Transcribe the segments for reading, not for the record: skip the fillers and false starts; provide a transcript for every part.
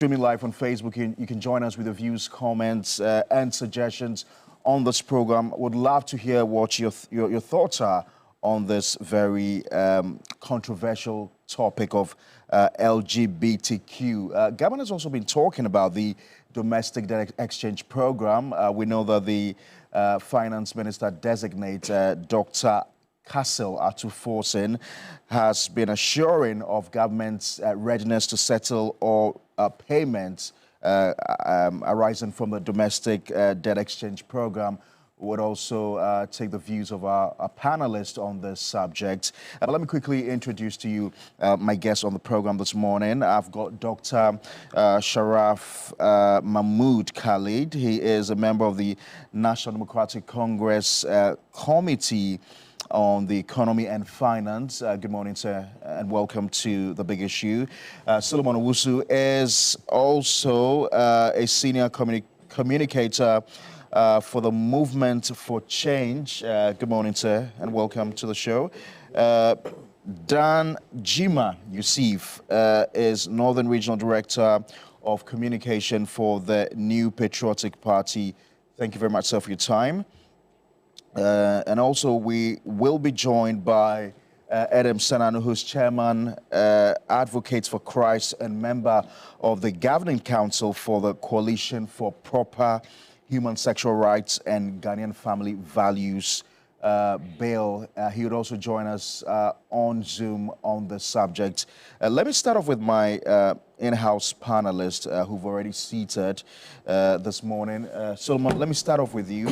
Streaming live on Facebook, you can join us with your views, comments, and suggestions on this program. Would love to hear what your thoughts are on this very controversial topic of LGBTQ. Government has also been talking about the domestic debt exchange program. We know that the finance minister designate Dr. Castle Atuforsen has been assuring of government's readiness to settle all payments arising from the domestic debt exchange program. Would also take the views of our panelists on this subject. Let me quickly introduce to you my guests on the program this morning. I've got Dr. Sharaf Mahmood Khalid. He is a member of the National Democratic Congress Committee on the Economy and Finance. Good morning, sir, and welcome to The Big Issue. Solomon Owusu is also a senior communicator for the Movement for Change. Good morning, sir, and welcome to the show. Dan Jima Yusuf is Northern Regional Director of Communication for the New Patriotic Party. Thank you very much, sir, for your time. And also, we will be joined by Adam Sananu, who's Chairman, Advocates for Christ, and member of the Governing Council for the Coalition for Proper Human Sexual Rights and Ghanaian Family Values Bill. He would also join us on Zoom on the subject. Let me start off with my in-house panelists who've already seated this morning. Solomon, let me start off with you.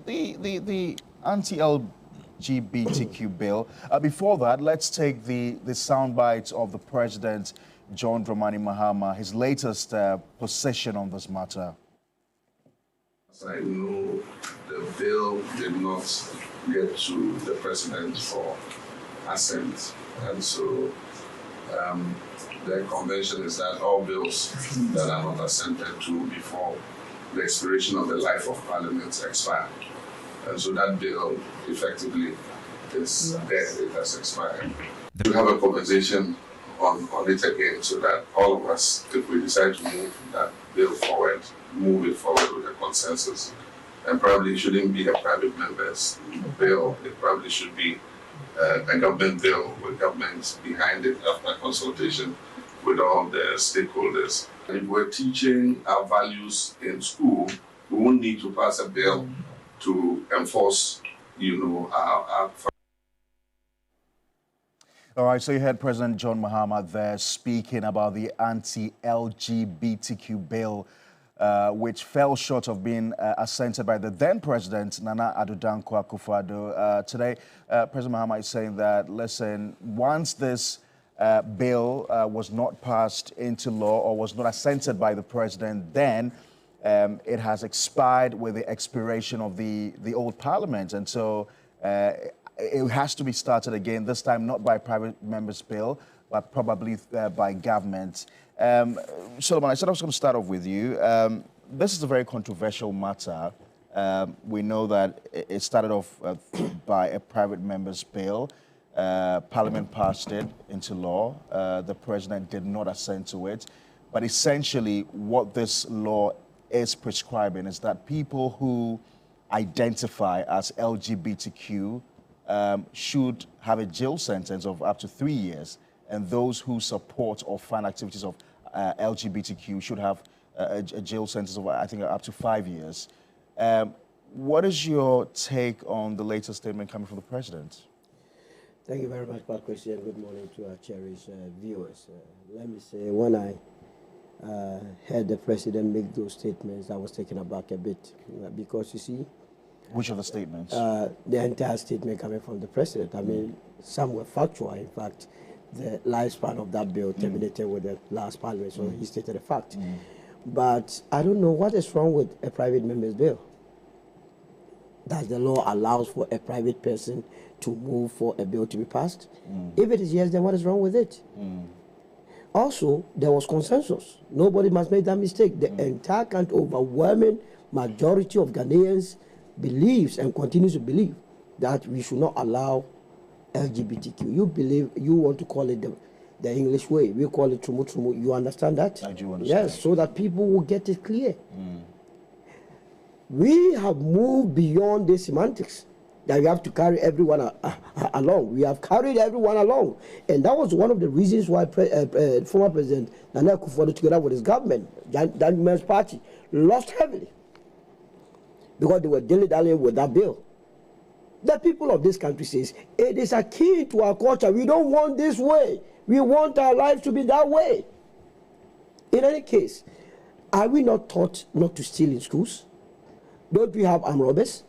The anti-LGBTQ bill. Before that, let's take the sound bites of the President, John Dramani Mahama, his latest position on this matter. As I know, the bill did not get to the President for assent. And so the convention is that all bills that are not assented to before the expiration of the life of Parliament expired. And so that bill effectively is dead, it has expired. We have a conversation on it again so that all of us, if we decide to move that bill forward, move it forward with a consensus. And probably it shouldn't be a private member's bill, it probably should be a government bill with governments behind it after consultation with all the stakeholders. If we're teaching our values in school, we won't need to pass a bill to enforce, our. All right, so you heard President John Mahama there speaking about the anti-LGBTQ bill, which fell short of being assented by the then President, Nana Addo Dankwa Akufo-Addo. Today, President Mahama is saying that, listen, once this bill was not passed into law or was not assented by the President, then it has expired with the expiration of the old Parliament. And so it has to be started again, this time not by private members' bill, but probably by government. Solomon, I said I was going to start off with you. This is a very controversial matter. We know that it started off by a private member's bill. Parliament passed it into law. The President did not assent to it. But essentially, what this law is prescribing is that people who identify as LGBTQ should have a jail sentence of up to 3 years, and those who support or fund activities of LGBTQ should have a jail sentence of, I think, up to 5 years. What is your take on the latest statement coming from the President? Thank you very much, Pat Christian. Good morning to our cherished viewers. Let me say, when I heard the President make those statements, I was taken aback a bit because, you see... Which of the statements? The entire statement coming from the President. I mean, some were factual. In fact, the lifespan of that bill terminated with the last Parliament, so he stated a fact. But I don't know what is wrong with a private member's bill. Does the law allows for a private person to move for a bill to be passed? If it is yes, then what is wrong with it? Also, there was consensus. Nobody must make that mistake. The entire country, overwhelming majority of Ghanaians believes and continues to believe that we should not allow LGBTQ. You believe, you want to call it the the English way. We call it trumu trumu. You understand that? I do understand. Yes, so that people will get it clear. We have moved beyond the semantics that we have to carry everyone along. We have carried everyone along. And that was one of the reasons why former President Nana Akufo-Addo, together with his government, Dan's party, lost heavily. Because they were dilly-dallying with that bill. The people of this country says, it is akin to our culture. We don't want this way. We want our lives to be that way. In any case, are we not taught not to steal in schools? Don't we have armed robbers?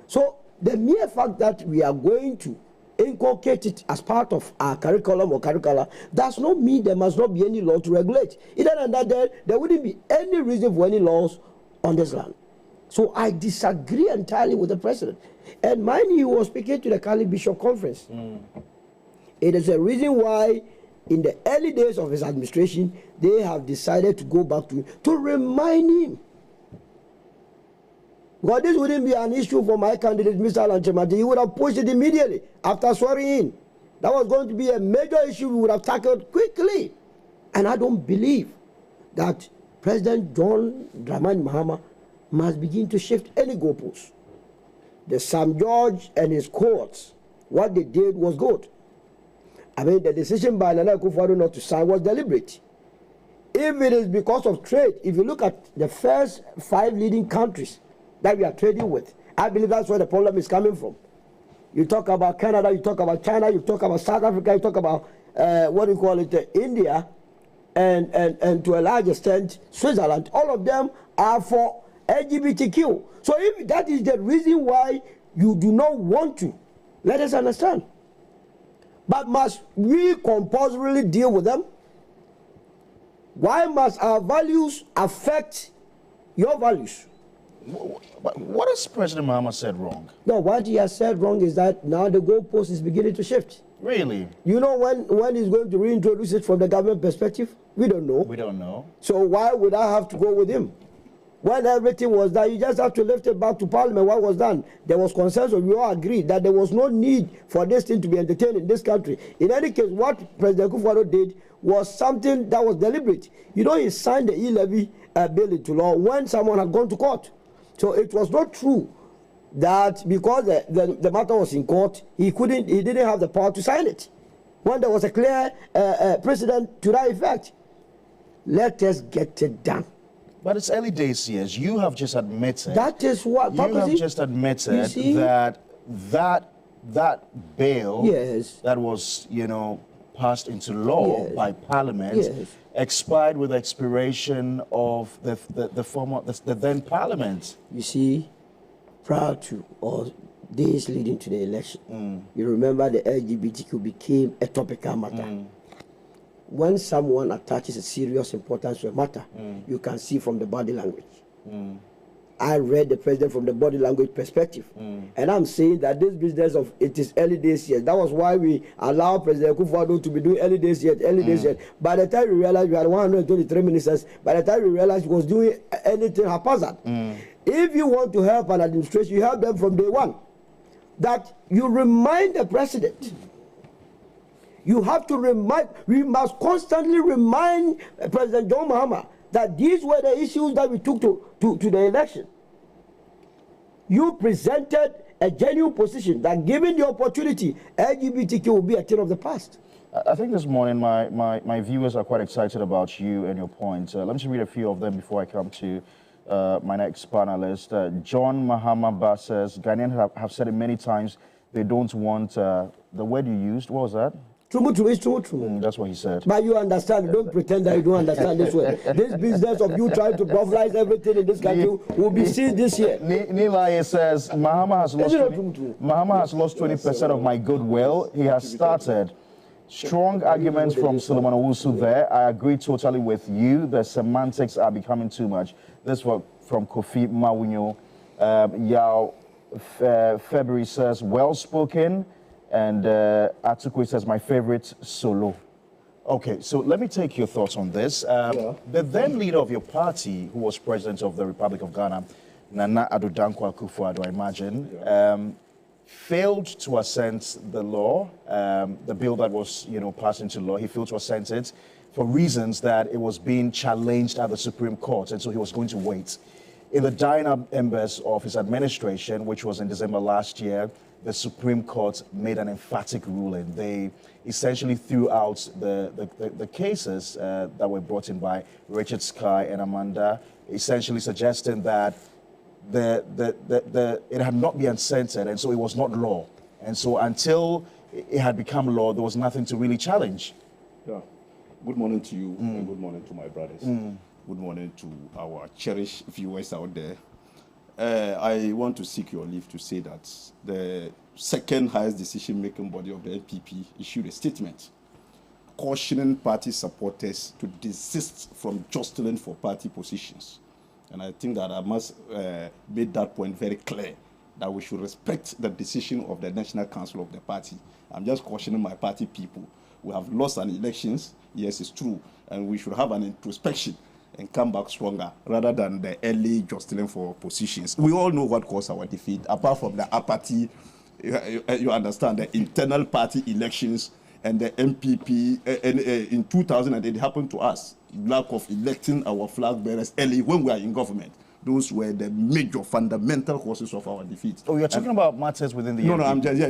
So the mere fact that we are going to inculcate it as part of our curriculum or curricula does not mean there must not be any law to regulate. Other than that, there wouldn't be any reason for any laws on this land. So I disagree entirely with the president. And mind you, he was speaking to the Cali Bishop Conference. It is a reason why in the early days of his administration, they have decided to go back to him to remind him. Because this wouldn't be an issue for my candidate, Mr. Alan Chemati. He would have pushed it immediately after swearing in. That was going to be a major issue we would have tackled quickly. And I don't believe that President John Dramani Mahama must begin to shift any goalposts. The Sam George and his cohorts, what they did was good. I mean, the decision by Nana Akufo-Addo not to sign was deliberate. If it is because of trade, if you look at the first 5 leading countries that we are trading with, I believe that's where the problem is coming from. You talk about Canada, you talk about China, you talk about South Africa, you talk about, India, and to a large extent, Switzerland. All of them are for LGBTQ. So if that is the reason why you do not want to, let us understand. But must we compulsorily deal with them? Why must our values affect your values? What has President Mahama said wrong? No, what he has said wrong is that now the goalpost is beginning to shift. Really? You know when he's going to reintroduce it from the government perspective? We don't know. We don't know. So why would I have to go with him? When everything was done, you just have to lift it back to Parliament. What was done? There was consensus. We all agreed that there was no need for this thing to be entertained in this country. In any case, what President Akufo-Addo did was something that was deliberate. You know, he signed the e-levy bill into law when someone had gone to court. So it was not true that because the matter was in court, he didn't have the power to sign it. When there was a clear precedent to that effect. Let us get it done. But it's early days, yes. You have just admitted. That is what. You have just admitted that bill that was, passed into law by Parliament expired with the expiration of the then Parliament. You see, prior to or days leading to the election, you remember the LGBTQ became a topical matter. When someone attaches a serious importance to a matter, you can see from the body language. I read the president from the body language perspective. And I'm saying that this business of it is early days yet. That was why we allowed President Akufo-Addo to be doing early days yet. By the time we realized we had 123 ministers, by the time we realized he was doing anything haphazard. If you want to help an administration, you help them from day one. That you remind the president. You have to we must constantly remind President John Mahama that these were the issues that we took to the election. You presented a genuine position that given the opportunity, LGBTQ will be a thing of the past. I think this morning my viewers are quite excited about you and your points. Let me just read a few of them before I come to my next panelist. John Mahama Ba says, Ghanaians have said it many times, they don't want, the word you used, what was that? True. That's what he said. But you understand, don't pretend that you don't understand this way. This business of you trying to prophesize everything in this country will be seen this year. Nilay says, Mahama has lost 20% of my goodwill. He has started. Strong arguments from Solomon Owusu there. I agree totally with you. The semantics are becoming too much. This was from Kofi Mawunyo. Yao February says, well spoken. And Atukwe says, my favorite solo. Okay, so let me take your thoughts on this. The then leader of your party, who was president of the Republic of Ghana, Nana Addo Dankwa Akufo-Addo, I imagine, failed to assent the law, the bill that was, passed into law. He failed to assent it for reasons that it was being challenged at the Supreme Court, and so he was going to wait. In the dying embers of his administration, which was in December last year, the Supreme Court made an emphatic ruling. They essentially threw out the cases that were brought in by Richard Sky and Amanda, essentially suggesting that it had not been assented, and so it was not law. And so until it had become law, there was nothing to really challenge. Yeah. Good morning to you, and good morning to my brothers. Good morning to our cherished viewers out there. I want to seek your leave to say that the second highest decision-making body of the NPP issued a statement cautioning party supporters to desist from jostling for party positions. And I think that I must make that point very clear, that we should respect the decision of the National Council of the party. I'm just cautioning my party people. We have lost an elections, yes, it's true, and we should have an introspection and come back stronger rather than the early jostling for positions. We all know what caused our defeat, apart from the apathy, you understand, the internal party elections and the MPP. In 2008, it happened to us, lack of electing our flag bearers early when we are in government. Those were the major fundamental causes of our defeat. Oh, you're talking about matters within the No, NPP.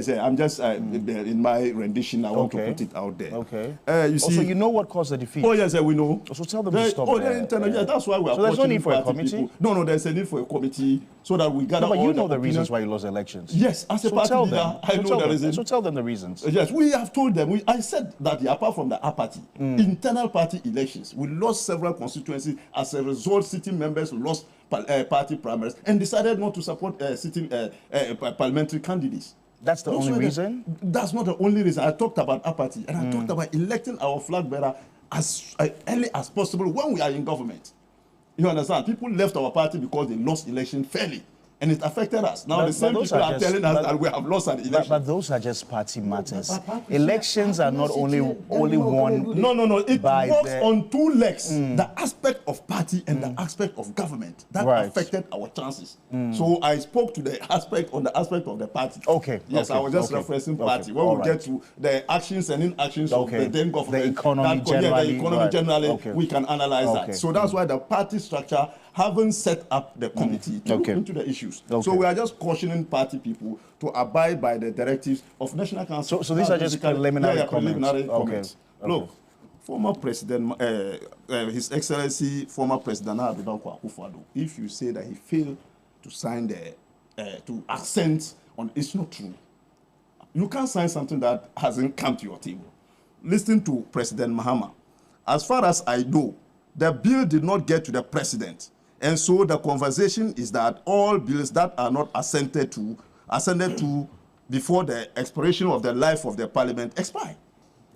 no, I'm just in my rendition, I want to put it out there. Okay. You see, also, you know what caused the defeat? Oh, yes, we know. So tell them to stop yeah, that's why we are. So there's no need for a committee? People. No, there's a need for a committee so that we gather but all you know the opinions. reasons why you lost elections. Yes, as a so party tell leader, them. I know the reasons. So tell them the reasons. Yes, we have told them. I said that apart from the apathy, internal party elections, we lost several constituencies. As a result, sitting members lost party primaries and decided not to support sitting parliamentary candidates. That's the only reason? That's not the only reason. I talked about apathy, and I talked about electing our flag bearer as early as possible when we are in government. You understand? People left our party because they lost election fairly, and it affected us. Now the same people are telling us that we have lost an election. But those are just party matters. Elections are not only won. No. It works on two legs: the aspect of party and the aspect of government. That affected our chances. So I spoke to the aspect of the party. Okay. Yes, I was just referencing party. When we get to the actions and inactions of the then government, the economy generally, we can analyze that. So that's why the party structure haven't set up the committee to look into the issues. So we are just cautioning party people to abide by the directives of National Council. So these are just preliminary comments. Look, former President, His Excellency, former President Dankwa Akufo-Addo, if you say that he failed to sign to assent on, it's not true. You can't sign something that hasn't come to your table. Listen to President Mahama. As far as I know, the bill did not get to the president. And so the conversation is that all bills that are not assented to before the expiration of the life of the parliament expire.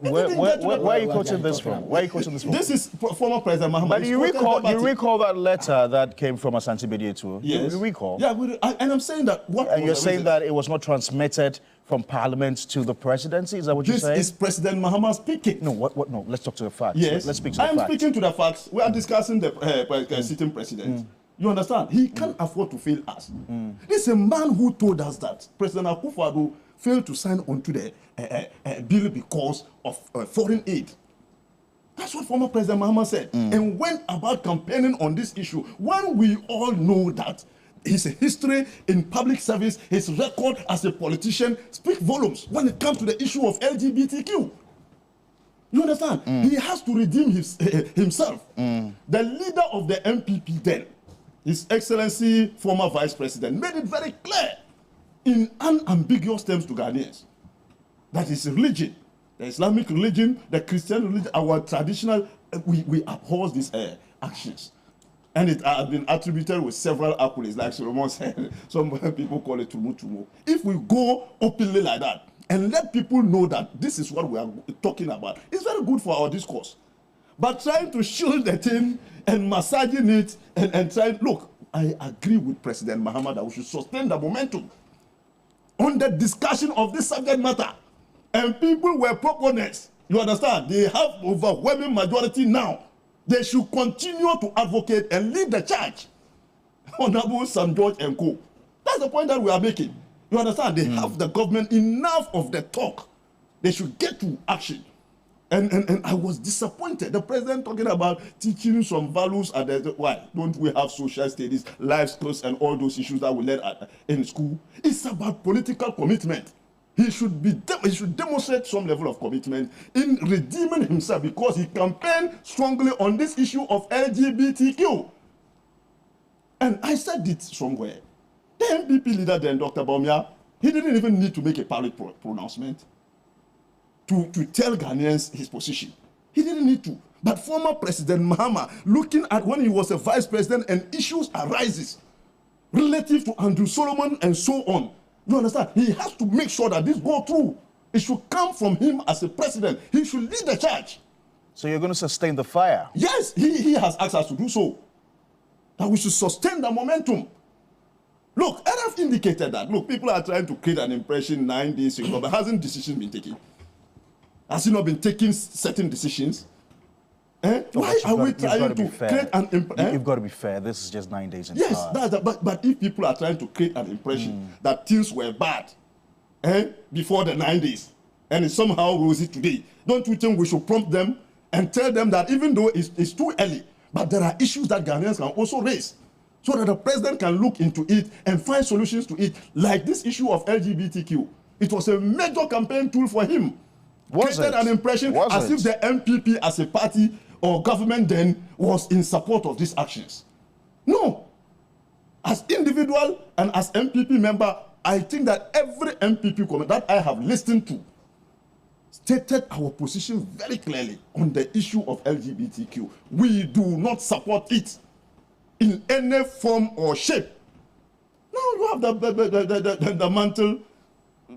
Where are you quoting this from? This is former President Mahama. But you recall that letter that came from Asante Bediatu? Yes. You recall? Yeah, and I'm saying that And you're saying that it was not transmitted from Parliament to the presidency? Is that what you're saying? This is President Mahama speaking. No, no, let's talk to the facts. Yes. Let's speak to the facts. I'm speaking to the facts. We are discussing the sitting president. You understand? He can't afford to fail us. This is a man who told us that President Akufo-Addo failed to sign onto the bill because of foreign aid. That's what former President Mahama said. And went about campaigning on this issue when we all know that his history in public service, his record as a politician speak volumes when it comes to the issue of LGBTQ. You understand? He has to redeem himself. The leader of the MPP then, His Excellency, former Vice President, made it very clear in unambiguous terms to Ghanaians that his religion, the Islamic religion, the Christian religion, our traditional, we abhor these actions. And it has been attributed with several accolades, like Solomon said. Some people call it tumu. If we go openly like that and let people know that this is what we are talking about, it's very good for our discourse. But trying to shield the thing and massaging it and trying, look, I agree with President Mahama that we should sustain the momentum on the discussion of this subject matter. And people were proponents. You understand? They have overwhelming majority now. They should continue to advocate and lead the charge. Honorable Sam George and Co. That's the point that we are making. You understand? They have the government enough of the talk. They should get to action. And I was disappointed. The president talking about teaching some values at the, why don't we have social studies, life skills, and all those issues that we learn in school? It's about political commitment. He should demonstrate some level of commitment in redeeming himself, because he campaigned strongly on this issue of LGBTQ. And I said it somewhere. The MPP leader then, Dr. Bawumia, he didn't even need to make a public pronouncement to tell Ghanaians his position. He didn't need to. But former President Mahama, looking at when he was a vice president and issues arises relative to Andrew Solomon and so on, you understand? He has to make sure that this go through. It should come from him as a president. He should lead the charge. So you're going to sustain the fire? Yes, he has asked us to do so. That we should sustain the momentum. Look, I have indicated that. Look, people are trying to create an impression 9 days ago, but hasn't decision been taken? Has he not been taking certain decisions? Why are we trying to create an impression? You've got to be fair. This is just 9 days in yes, power. But if people are trying to create an impression that things were bad before the 9 days, and it's somehow rosy today, don't you think we should prompt them and tell them that even though it's too early, but there are issues that Ghanaians can also raise, so that the president can look into it and find solutions to it, like this issue of LGBTQ. It was a major campaign tool for him. Created an impression as if the MPP as a party or government then was in support of these actions. No. As individual and as MPP member, I think that every MPP comment that I have listened to stated our position very clearly on the issue of LGBTQ. We do not support it in any form or shape. Now you have the mantle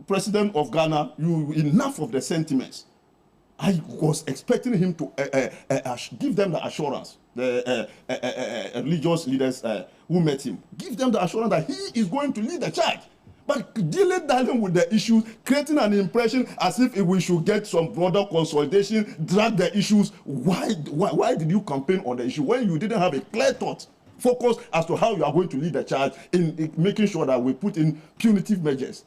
president of Ghana, enough of the sentiments. I was expecting him to give them the assurance, the religious leaders who met him, give them the assurance that he is going to lead the charge. But dealing with the issues, creating an impression as if we should get some broader consolidation, drag the issues. Why did you campaign on the issue when you didn't have a clear thought, focus as to how you are going to lead the charge in making sure that we put in punitive measures?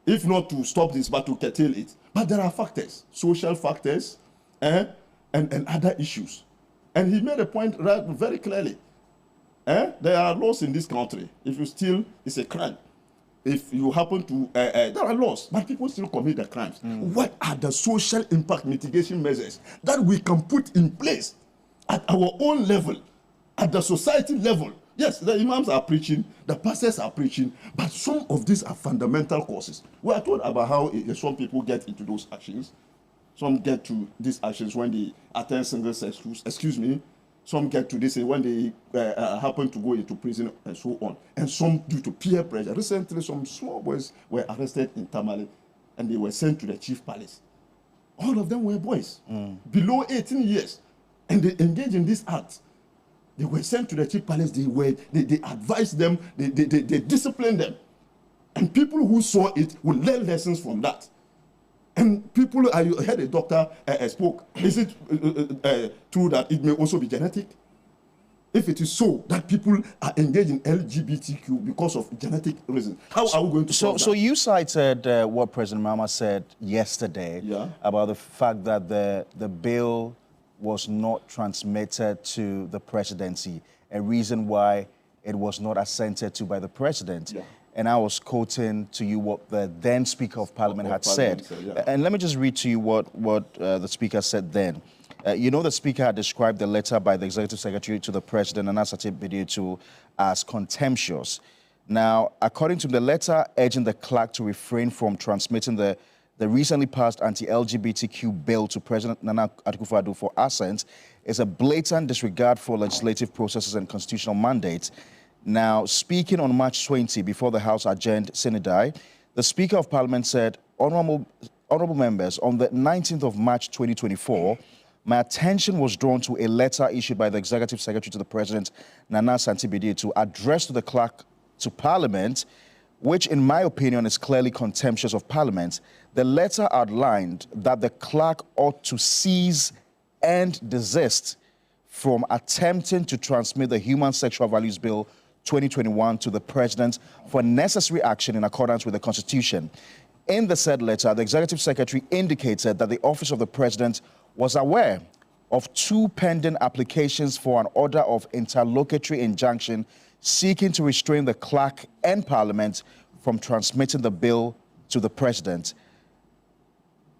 If not to stop this, but to curtail it. But there are factors, social factors, and other issues. And he made a point very clearly. There are laws in this country. If you steal, it's a crime. If you happen to, there are laws, but people still commit the crimes. What are the social impact mitigation measures that we can put in place at our own level, at the society level? Yes, the imams are preaching, the pastors are preaching, but some of these are fundamental causes. We are told about how some people get into those actions. Some get to these actions when they attend single-sex schools, Some get to this when they happen to go into prison and so on. And some due to peer pressure. Recently, some small boys were arrested in Tamale and they were sent to the chief palace. All of them were boys, below 18 years. And they engaged in this act. They were sent to the chief palace, they advised them, they disciplined them. And people who saw it would learn lessons from that. And people, I heard a doctor spoke, is it true that it may also be genetic? If it is so, that people are engaged in LGBTQ because of genetic reasons, how are we going to solve that? So you cited what President Mahama said yesterday about the fact that the bill was not transmitted to the presidency, a reason why it was not assented to by the president. And I was quoting to you what the then Speaker of Parliament had said. And let me just read to you what the Speaker said then. You know, the Speaker had described the letter by the Executive Secretary to the President, Nana Santibeditu, as contemptuous. Now, according to the letter urging the clerk to refrain from transmitting the recently passed anti-LGBTQ bill to President Nana Akufo-Addo for assent is a blatant disregard for legislative processes and constitutional mandates. Now, speaking on March 20 before the House adjourned Synodai, the Speaker of Parliament said, Honourable members, on the 19th of March 2024, my attention was drawn to a letter issued by the Executive Secretary to the President, Nana Santibeditu, addressed to the clerk to Parliament, which in my opinion is clearly contemptuous of Parliament. The letter outlined that the clerk ought to cease and desist from attempting to transmit the Human Sexual Values Bill 2021 to the President for necessary action in accordance with the Constitution. In the said letter, the Executive Secretary indicated that the Office of the President was aware of 2 pending applications for an order of interlocutory injunction seeking to restrain the clerk and Parliament from transmitting the bill to the President.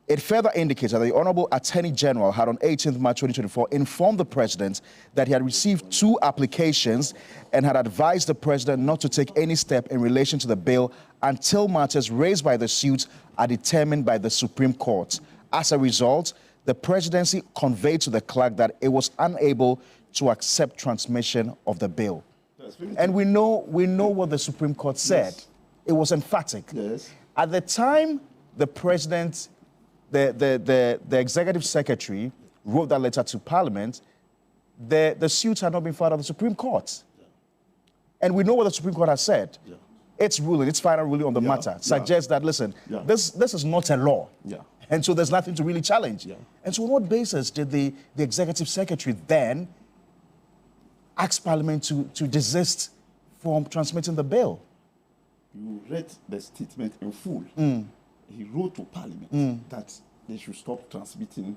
It further indicates that the Honourable Attorney General had on 18th March 2024 informed the President that he had received 2 applications and had advised the President not to take any step in relation to the bill until matters raised by the suit are determined by the Supreme Court. As a result, the Presidency conveyed to the clerk that it was unable to accept transmission of the bill. And we know what the Supreme Court said. Yes. It was emphatic. Yes. At the time the President, the Executive Secretary wrote that letter to Parliament, the suit had not been filed at the Supreme Court. Yeah. And we know what the Supreme Court has said. Yeah. Its ruling, its final ruling on the matter, suggests that, listen, this is not a law. Yeah. And so there's nothing to really challenge. Yeah. And so on what basis did the Executive Secretary then ask Parliament to desist from transmitting the bill? You read the statement in full. He wrote to Parliament that they should stop transmitting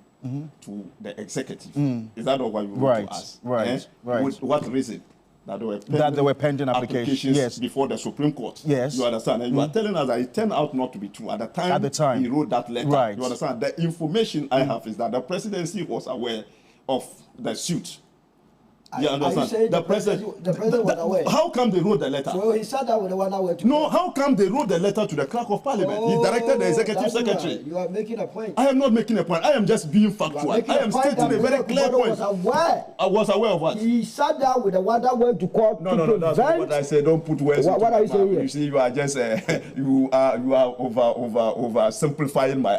to the Executive. Is that not what you wrote to us? Right. With what reason? That there were pending applications yes. before the Supreme Court. Yes. You understand? And you are telling us that it turned out not to be true. At the time he wrote that letter. Right. You understand? The information I have is that the Presidency was aware of the suit. You understand? The president was aware. How come they wrote the letter? So he said that with the one hour. No, how come they wrote the letter to the Clerk of Parliament? He directed the Executive Secretary. You are making a point. I am not making a point. I am just being factual. I am stating a very clear point. I was aware of what? He sat down with the one that went to court. No, that's not what I said. Don't put words. What are you saying here? You see, you are just you are over simplifying my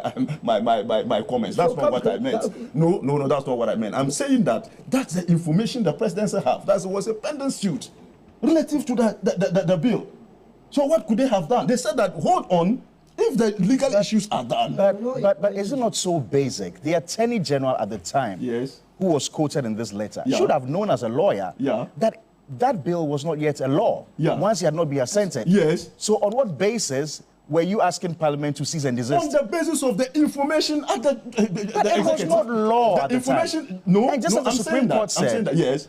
comments. That's not what I meant. No, that's not what I meant. I'm saying that that's the information the Presidency have. That was a pending suit relative to the bill. So what could they have done? They said that, hold on, if the legal issues are done. But is it not so basic? The Attorney General at the time, yes, who was quoted in this letter, should have known as a lawyer that bill was not yet a law once it had not been assented. Yes. So on what basis were you asking Parliament to cease and desist? On the basis of the information at the it was not law at the information, time. No, and just as the Supreme Court said. I'm saying that, yes.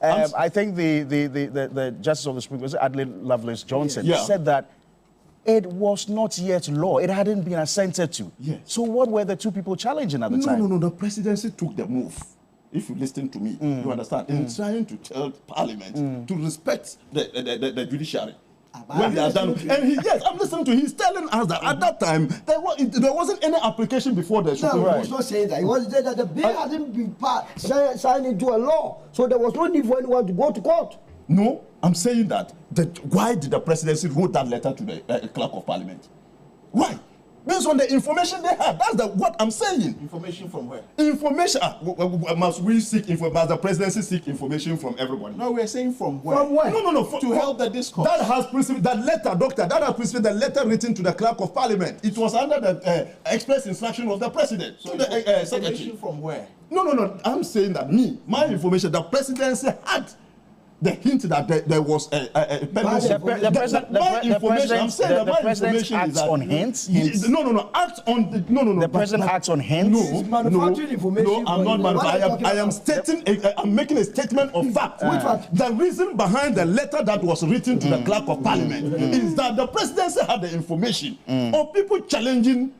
I think the Justice of the Supreme Court, Adelaide Lovelace Johnson, said that it was not yet law. It hadn't been assented to. Yes. So what were the 2 people challenging at the time? No. The Presidency took the move. If you listen to me, you understand, in trying to tell Parliament to respect the judiciary. When they are done, and yes, I'm listening to him. He's telling us that at that time there wasn't any application before the Supreme Court. No, he's not saying that. He was saying that the bill hadn't been signed into a law, so there was no need for anyone to go to court. No, I'm saying that. Why did the Presidency wrote that letter to the Clerk of Parliament? Why? Based on the information they have. That's what I'm saying. Information from where? Information. Must we seek information? Must the Presidency seek information from everybody? No, we're saying from where? From where? No. To help the discourse. That has preceded that letter, Doctor. That has preceded the letter written to the Clerk of Parliament. It was under the express instruction of the President. So to the Secretary. Information from where? No. I'm saying that my information, the Presidency had the hint that there was a the President acts on hints? No. Acts on the President acts on hints? Manufacturing information. No, I'm not manufacturing. I am stating. I'm making a statement of fact. Which fact? The reason behind the letter that was written to the Clerk of Parliament is that the Presidency had the information of people challenging.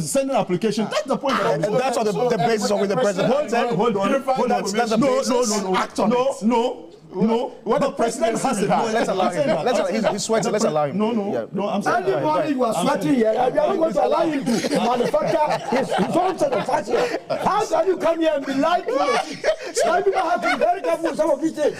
Sending application. That's the point. That's what the basis of which the President. Hold on. That's the basis. No. Act on it. No. What the President has it. Let's allow him. He's sweating. Let's allow him. No. I'm saying every morning you are sweating here. We are not going to allow him to manufacture his own set of facts here. How can you come here and be lied to? Some people have to be very careful with some of these things.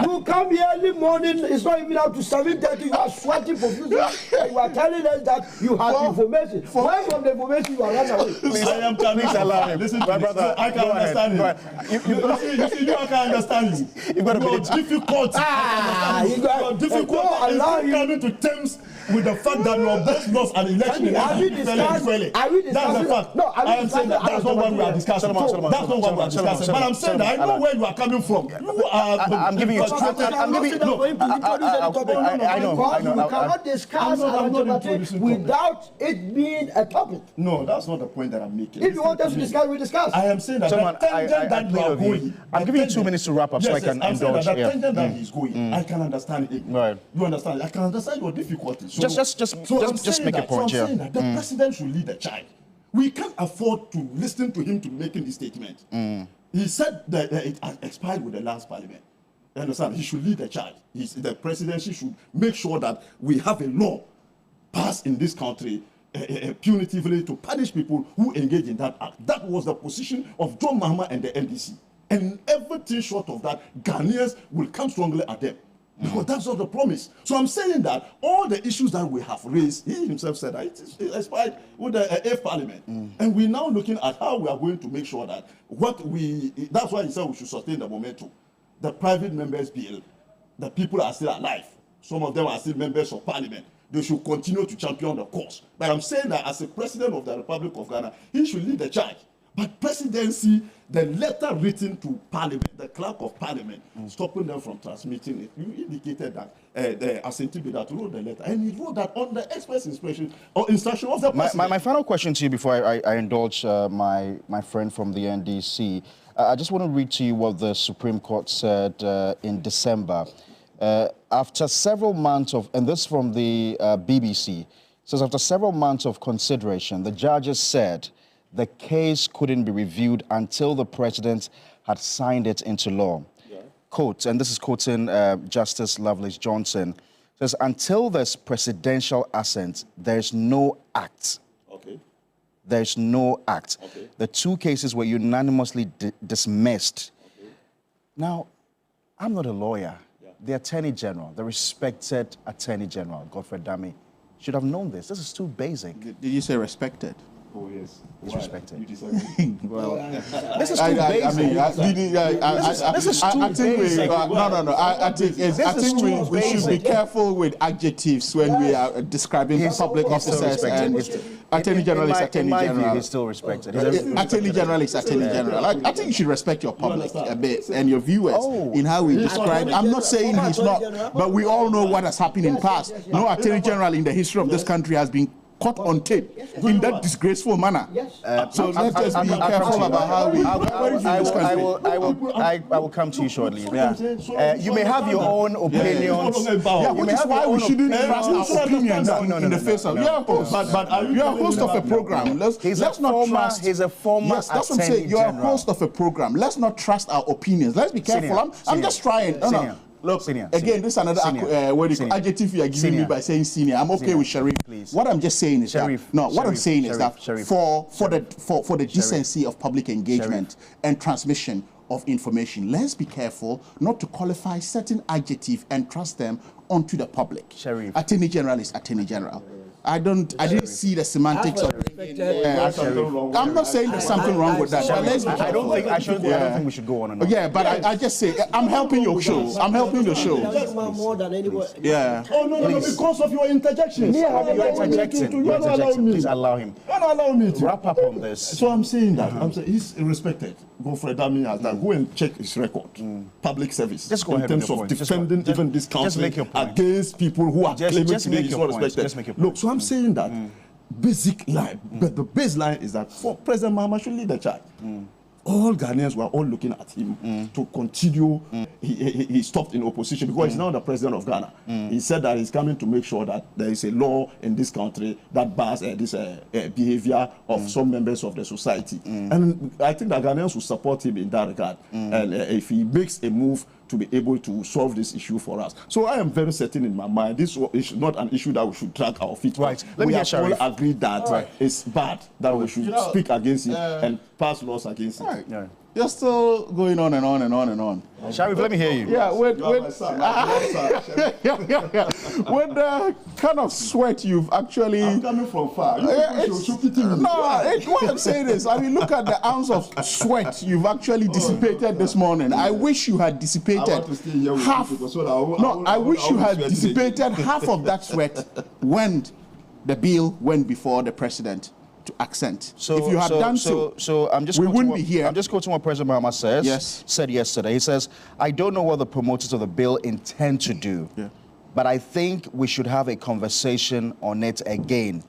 You come here every morning. It's not even up to 7:30. You are sweating profusely. You are telling us that you have information. Where from the information you are running away? Please, I am telling you. Allow him. Listen, my brother. I can understand you. You can understand. You've got to be difficult. Difficult. Allow him coming to terms with the fact that your boss lost an election. Are we discussing? That's the fact. No, I am saying that's not what we are discussing. That's not what we are discussing. But I'm saying that I know where you are coming from. You are. I'm giving you. I'm giving you. No, I know. You cannot discuss without it being a topic. No, that's not the point that I'm making. If you want us to discuss, we discuss. I am saying that the tangent that you are going. I'm giving you 2 minutes to wrap up so I can indulge. The tangent that he's going, I can understand it. Right. You understand? I can understand your difficulties. So, just make a point. So I'm saying that the president should lead the charge. We can't afford to listen to him to making this statement. He said that it expired with the last parliament. You understand? He should lead the charge. The presidency should make sure that we have a law passed in this country punitively to punish people who engage in that act. That was the position of John Mahama and the NDC. And everything short of that, Ghanaians will come strongly at them. Because that's not the promise. So I'm saying that all the issues that we have raised, he himself said that it expired with the 8th Parliament. And we're now looking at how we are going to make sure that that's why he said we should sustain the momentum. The private members bill, the people are still alive. Some of them are still members of Parliament. They should continue to champion the cause. But I'm saying that as a president of the Republic of Ghana, he should lead the charge. But presidency, the letter written to Parliament, the clerk of Parliament, stopping them from transmitting it, you indicated that the Asante that wrote the letter, and he wrote that on the express instruction of the president. My final question to you before I indulge my friend from the NDC, I just want to read to you what the Supreme Court said in December. After several months of, and this from the BBC, says after several months of consideration, the judges said the case couldn't be reviewed until the president had signed it into law. Yeah. Quote, and this is quoting Justice Lovelace Johnson, says, until there's presidential assent, there's no act. Okay. There's no act. Okay. The 2 cases were unanimously dismissed. Okay. Now, I'm not a lawyer. Yeah. The Attorney General, the respected Attorney General, Godfrey Dame, should have known this. This is too basic. Did you say respected? Oh, yes. Disrespected. You disagree? Well, this is too basic. This is too basic. No. I think we should be careful with adjectives when we are describing public officers. And Attorney General is Attorney General. He's still respected. Attorney General is Attorney General. I think you should respect your public a bit and your viewers in how we describe. I'm not saying he's not, but we all know what has happened in past. No Attorney General in the history of this country has been caught on tape in that disgraceful manner. So let us be careful about how we. I will come to you shortly. You may have your own opinions. Which is why we shouldn't trust our opinions in the face of. You're a host, but you're a host of a program. Let's not trust. He's a former. Yes, that's what I'm saying. You're a host of a program. Let's not trust our opinions. Let's be careful. I'm just trying. Look, senior, again, this is another adjective you are giving me by saying senior. I'm okay with Sharif. Please. What I'm just saying is that for the decency of public engagement and transmission of information, let's be careful not to qualify certain adjectives and trust them onto the public. Sharif. Attorney General is Attorney General. I didn't see the semantics of I'm not saying there's something wrong with that. But I don't think we should go on and on. Yeah, but I just say I'm helping your show. I'm helping your show. More than anyone. Yeah. Oh no, because of your interjections. Please allow him. Allow me to wrap up on this. So I'm saying that he's respected. Godfrey Dame has that. Go and check his record. Public service. Just go ahead in terms of defending even this country against people who are claiming to be respected. Look, so I'm saying that basic line, but the baseline is that for President Mahama should lead the charge. All Ghanaians were all looking at him to continue. He stopped in opposition because he's now the president of Ghana. He said that he's coming to make sure that there is a law in this country that bars this behavior of some members of the society. And I think that Ghanaians will support him in that regard. And if he makes a move to be able to solve this issue for us. So I am very certain in my mind, this is not an issue that we should drag our feet. Right. We have all agreed that it's bad, that we should speak against it and pass laws against it. Right. You're still going on and on and on and on. Sharif, let me hear you. Yeah, with with the kind of sweat you've actually... I'm coming from far. What I'm saying is, I mean, look at the ounce of sweat you've actually dissipated this morning. I wish you had dissipated half. I wish you had dissipated half of that sweat when the bill went before the president to accent. So if you had done so, we wouldn't be here. I'm just quoting what President Mahama said yesterday. He says, I don't know what the promoters of the bill intend to do, but I think we should have a conversation on it again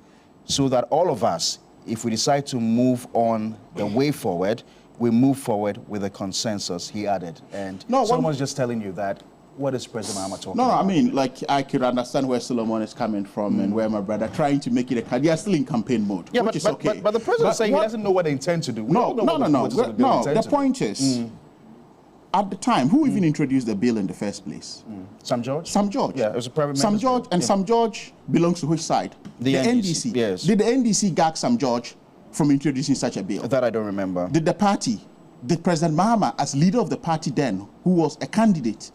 so that all of us, if we decide to move on the way forward, we move forward with a consensus, he added. And someone's just telling you that. What is President Mahama talking about? I mean, like, I could understand where Solomon is coming from and where my brother trying to make it a... They are still in campaign mode, which is okay. But the president is saying he doesn't know what they intend to do. No. The point is, at the time, who even introduced the bill in the first place? Sam George? Sam George. Yeah, it was a private Sam George, and Sam George belongs to which side? The NDC. Yes. Did the NDC gag Sam George from introducing such a bill? That I don't remember. Did President Mahama, as leader of the party then, who was a candidate,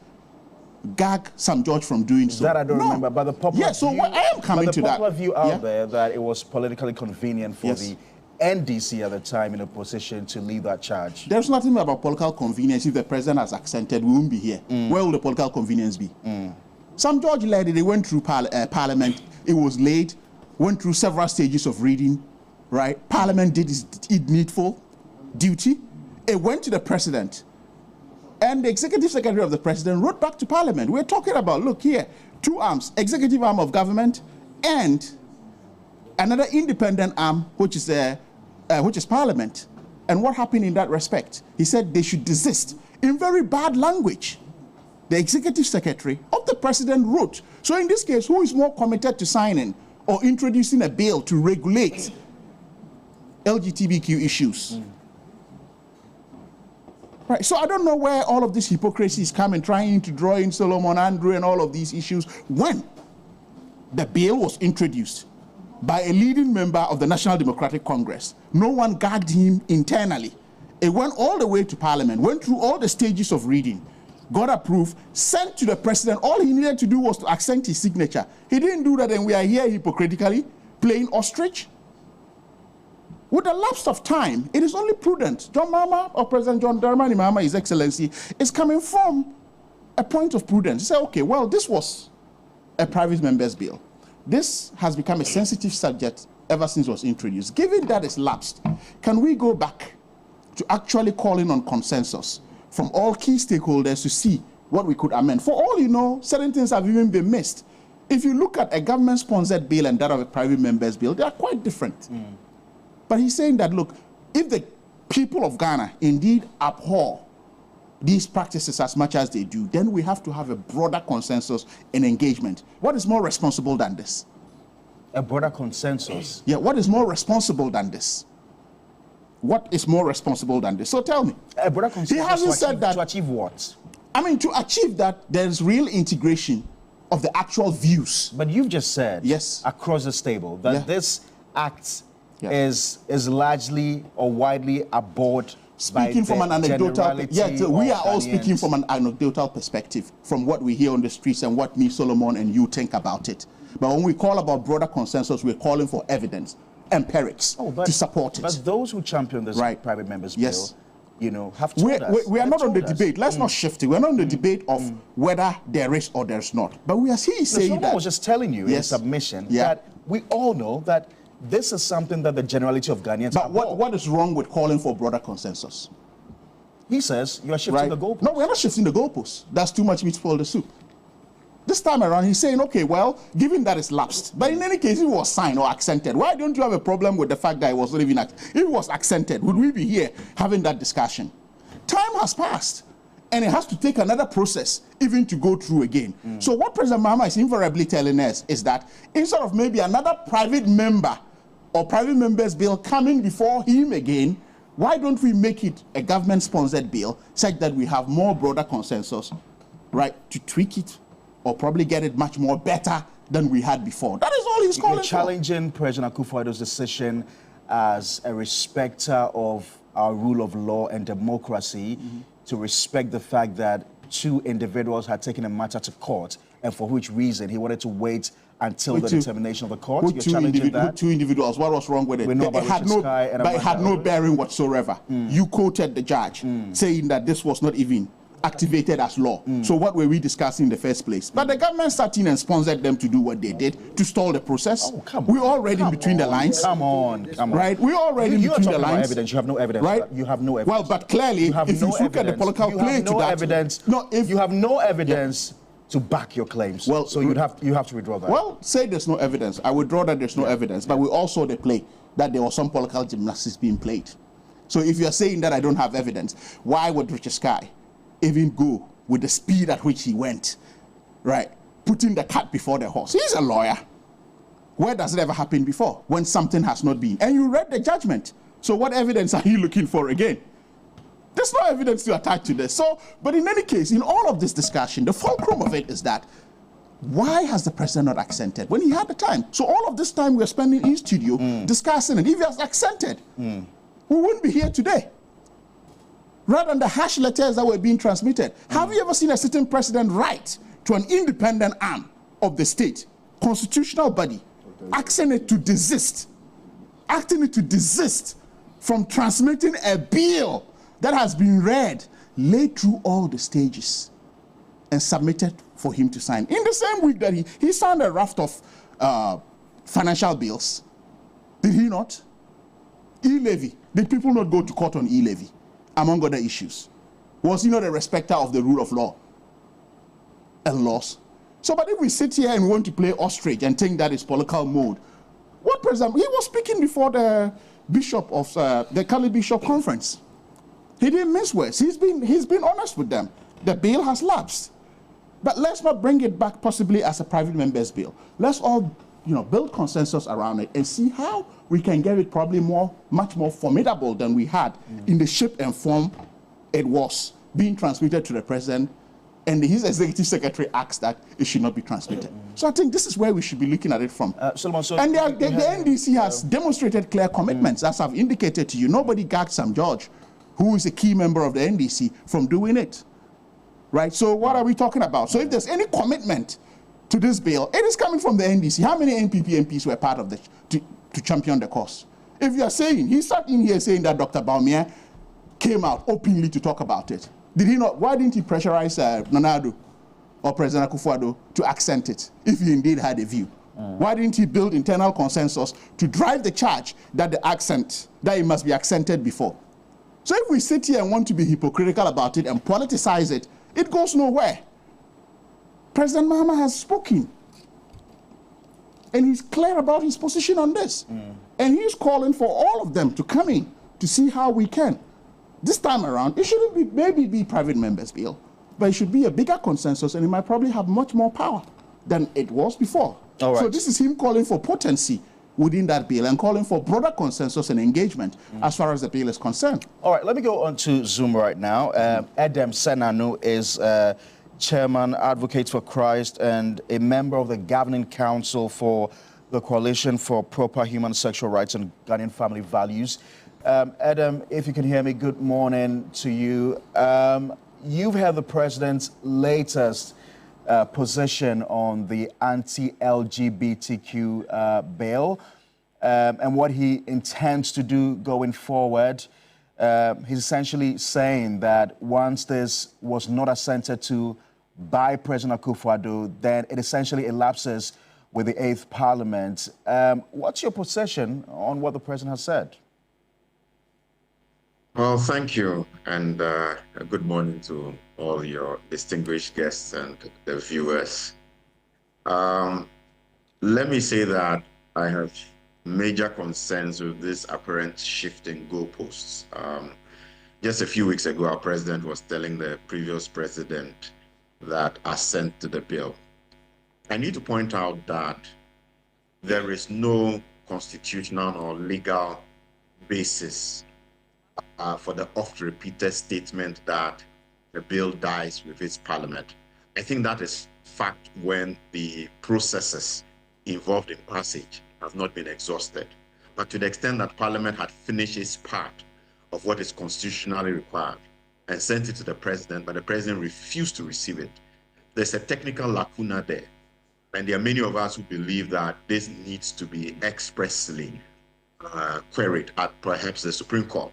gag Sam George from doing so? That I don't remember, but the popular view, I am coming to that. The popular view out there that it was politically convenient for the NDC at the time in a position to lead that charge. There's nothing about political convenience. If the president has accented, we won't be here. Where will the political convenience be? Sam George led it. They went through Parliament. It was late. Went through several stages of reading. Right? Parliament did its needful duty. It went to the president. And the executive secretary of the president wrote back to Parliament. We're talking about, look here, two arms, executive arm of government and another independent arm, which is Parliament. And what happened in that respect? He said they should desist in very bad language. The executive secretary of the president wrote. So in this case, who is more committed to signing or introducing a bill to regulate LGBTQ issues? Right, so I don't know where all of this hypocrisy is coming, trying to draw in Solomon Andrew and all of these issues, when the bill was introduced by a leading member of the National Democratic Congress. No one gagged him internally. It went all the way to Parliament, went through all the stages of reading, got approved, sent to the president. All he needed to do was to accent his signature. He didn't do that, and we are here hypocritically playing ostrich. With the lapse of time, it is only prudent. John Mahama, or President John Dramani Mahama, His Excellency, is coming from a point of prudence. He said, okay, well, this was a private member's bill. This has become a sensitive subject ever since it was introduced. Given that it's lapsed, can we go back to actually calling on consensus from all key stakeholders to see what we could amend? For all you know, certain things have even been missed. If you look at a government-sponsored bill and that of a private member's bill, they are quite different. But he's saying that, look, if the people of Ghana indeed abhor these practices as much as they do, then we have to have a broader consensus and engagement. What is more responsible than this? A broader consensus? Yeah, what is more responsible than this? What is more responsible than this? So tell me. A broader consensus he hasn't said that. To achieve what? I mean, to achieve that, there's real integration of the actual views. But you've just said, yes, across this table, that this act is largely or widely abhorred. Speaking from an anecdotal, we are all speaking from an anecdotal perspective, from what we hear on the streets and what me, Solomon, and you think about it. But when we call about broader consensus, we're calling for evidence, empirics, to support it. But those who champion this private members' bill, you know, have told us. We are not on the debate. Let's not shift it. We're not on the debate of whether there is or there's not. But we are saying that. I was just telling you in submission that we all know that this is something that the generality of Ghanaians But what is wrong with calling for broader consensus? He says you are shifting the goalposts. No, we're not shifting the goalposts. That's too much meat for the soup. This time around, he's saying, okay, well, given that it's lapsed, but in any case, it was signed or accented. Why don't you have a problem with the fact that it was not even if it was accented? Would we be here having that discussion? Time has passed, and it has to take another process even to go through again. So what President Mahama is invariably telling us is that instead of maybe another private member or private member's bill coming before him again, why don't we make it a government-sponsored bill such that we have more broader consensus, right, to tweak it or probably get it much more better than we had before? That is all he's calling for. You're challenging President Akufo-Addo's decision as a respecter of our rule of law and democracy to respect the fact that two individuals had taken a matter to court, and for which reason he wanted to wait until the determination of the court? You're challenging that? Two individuals. What was wrong with it? We know about Richard Sky and but it had no bearing whatsoever. You quoted the judge saying that this was not even activated as law. So what were we discussing in the first place? But the government sat in and sponsored them to do what they did to stall the process. Oh, come on. We all read in between the lines. Come on. Right? We all read in between the lines. Evidence. You have no evidence. Right? You have no evidence. Well, but clearly, if you look at the political play to that, you have no evidence to back your claims. Well, so you have to withdraw that. Well, say there's no evidence. I withdraw that there's no evidence. But we also saw the play that there was some political gymnastics being played. So if you're saying that I don't have evidence, why would Richard Sky even go with the speed at which he went, right? Putting the cart before the horse. He's a lawyer. Where does it ever happen before? When something has not been. And you read the judgment. So what evidence are you looking for again? There's no evidence to attach to this. So, but in any case, in all of this discussion, the fulcrum of it is that why has the president not accented when he had the time? So all of this time we're spending in studio discussing it. If he has accented, we wouldn't be here today. Rather than the harsh letters that were being transmitted. Have you ever seen a sitting president write to an independent arm of the state, constitutional body, asking it to desist from transmitting a bill that has been read, laid through all the stages, and submitted for him to sign? In the same week that he signed a raft of financial bills. Did he not? E-levy. Did people not go to court on e-levy? Among other issues. Was he not a respecter of the rule of law and laws? So, but if we sit here and want to play ostrich and think that is political mode, what president? He was speaking before the bishop of the Cali Bishop Conference. He didn't mince words. He's been honest with them. The bill has lapsed. But let's not bring it back possibly as a private member's bill. Let's all build consensus around it and see how we can get it probably much more formidable than we had in the shape and form it was being transmitted to the president, and his executive secretary asked that it should not be transmitted. So I think this is where we should be looking at it from. Solomon, so and the NDC has demonstrated clear commitments, as I've indicated to you. Nobody gagged Sam George, who is a key member of the NDC, from doing it. Right? So what are we talking about? So if there's any commitment to this bill, it is coming from the NDC. How many NPP MPs were part of the to champion the cause? If you are saying, he sat in here saying that Dr. Baumia came out openly to talk about it. Did he not? Why didn't he pressurize Nana Addo or President Akufo-Addo to accent it, if he indeed had a view? Why didn't he build internal consensus to drive the charge that it must be accented before? So if we sit here and want to be hypocritical about it and politicize it, it goes nowhere. President Mahama has spoken. And he's clear about his position on this. And he's calling for all of them to come in to see how we can. This time around, it shouldn't be private members' bill, but it should be a bigger consensus, and it might probably have much more power than it was before. All right. So this is him calling for potency within that bill and calling for broader consensus and engagement as far as the bill is concerned. All right, let me go on to Zoom right now. Edem Senanu is Chairman, Advocates for Christ, and a member of the Governing Council for the Coalition for Proper Human Sexual Rights and Ghanaian Family Values. Edem, if you can hear me, good morning to you. You've heard the president's latest position on the anti-LGBTQ bill and what he intends to do going forward. He's essentially saying that once this was not assented to by President Akufo-Addo, then it essentially elapses with the 8th Parliament. What's your position on what the president has said? Well, thank you, and good morning to all your distinguished guests and the viewers. Let me say that I have major concerns with this apparent shift in goalposts. Just a few weeks ago, our president was telling the previous president that assent to the bill. I need to point out that there is no constitutional or legal basis for the oft-repeated statement that the bill dies with its parliament. I think that is fact when the processes involved in passage have not been exhausted. But to the extent that parliament had finished its part of what is constitutionally required and sent it to the president, but the president refused to receive it. There's a technical lacuna there. And there are many of us who believe that this needs to be expressly queried at perhaps the Supreme Court,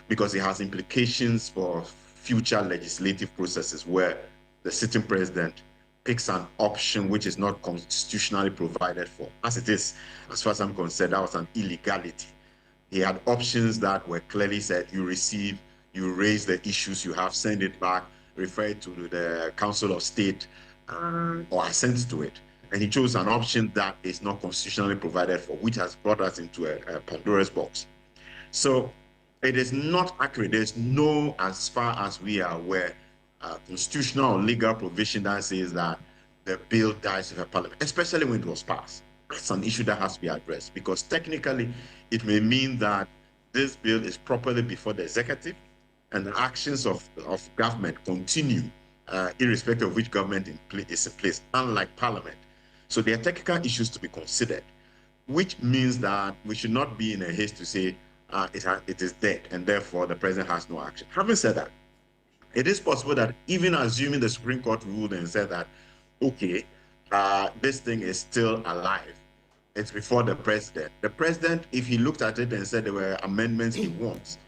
because it has implications for future legislative processes where the sitting president picks an option which is not constitutionally provided for. As it is, as far as I'm concerned, that was an illegality. He had options that were clearly said, you receive, you raise the issues you have, send it back, refer it to the Council of State, or assent to it. And he chose an option that is not constitutionally provided for, which has brought us into a Pandora's box. So it is not accurate. There's no, as far as we are aware, constitutional or legal provision that says that the bill dies with a parliament, especially when it was passed. That's an issue that has to be addressed, because technically it may mean that this bill is properly before the executive and the actions of government continue irrespective of which government is in place, unlike parliament. So there are technical issues to be considered, which means that we should not be in a haste to say it is dead and therefore the president has no action. Having said that, it is possible that even assuming the Supreme Court ruled and said that, okay, this thing is still alive, it's before the president. The president, if he looked at it and said there were amendments he wants,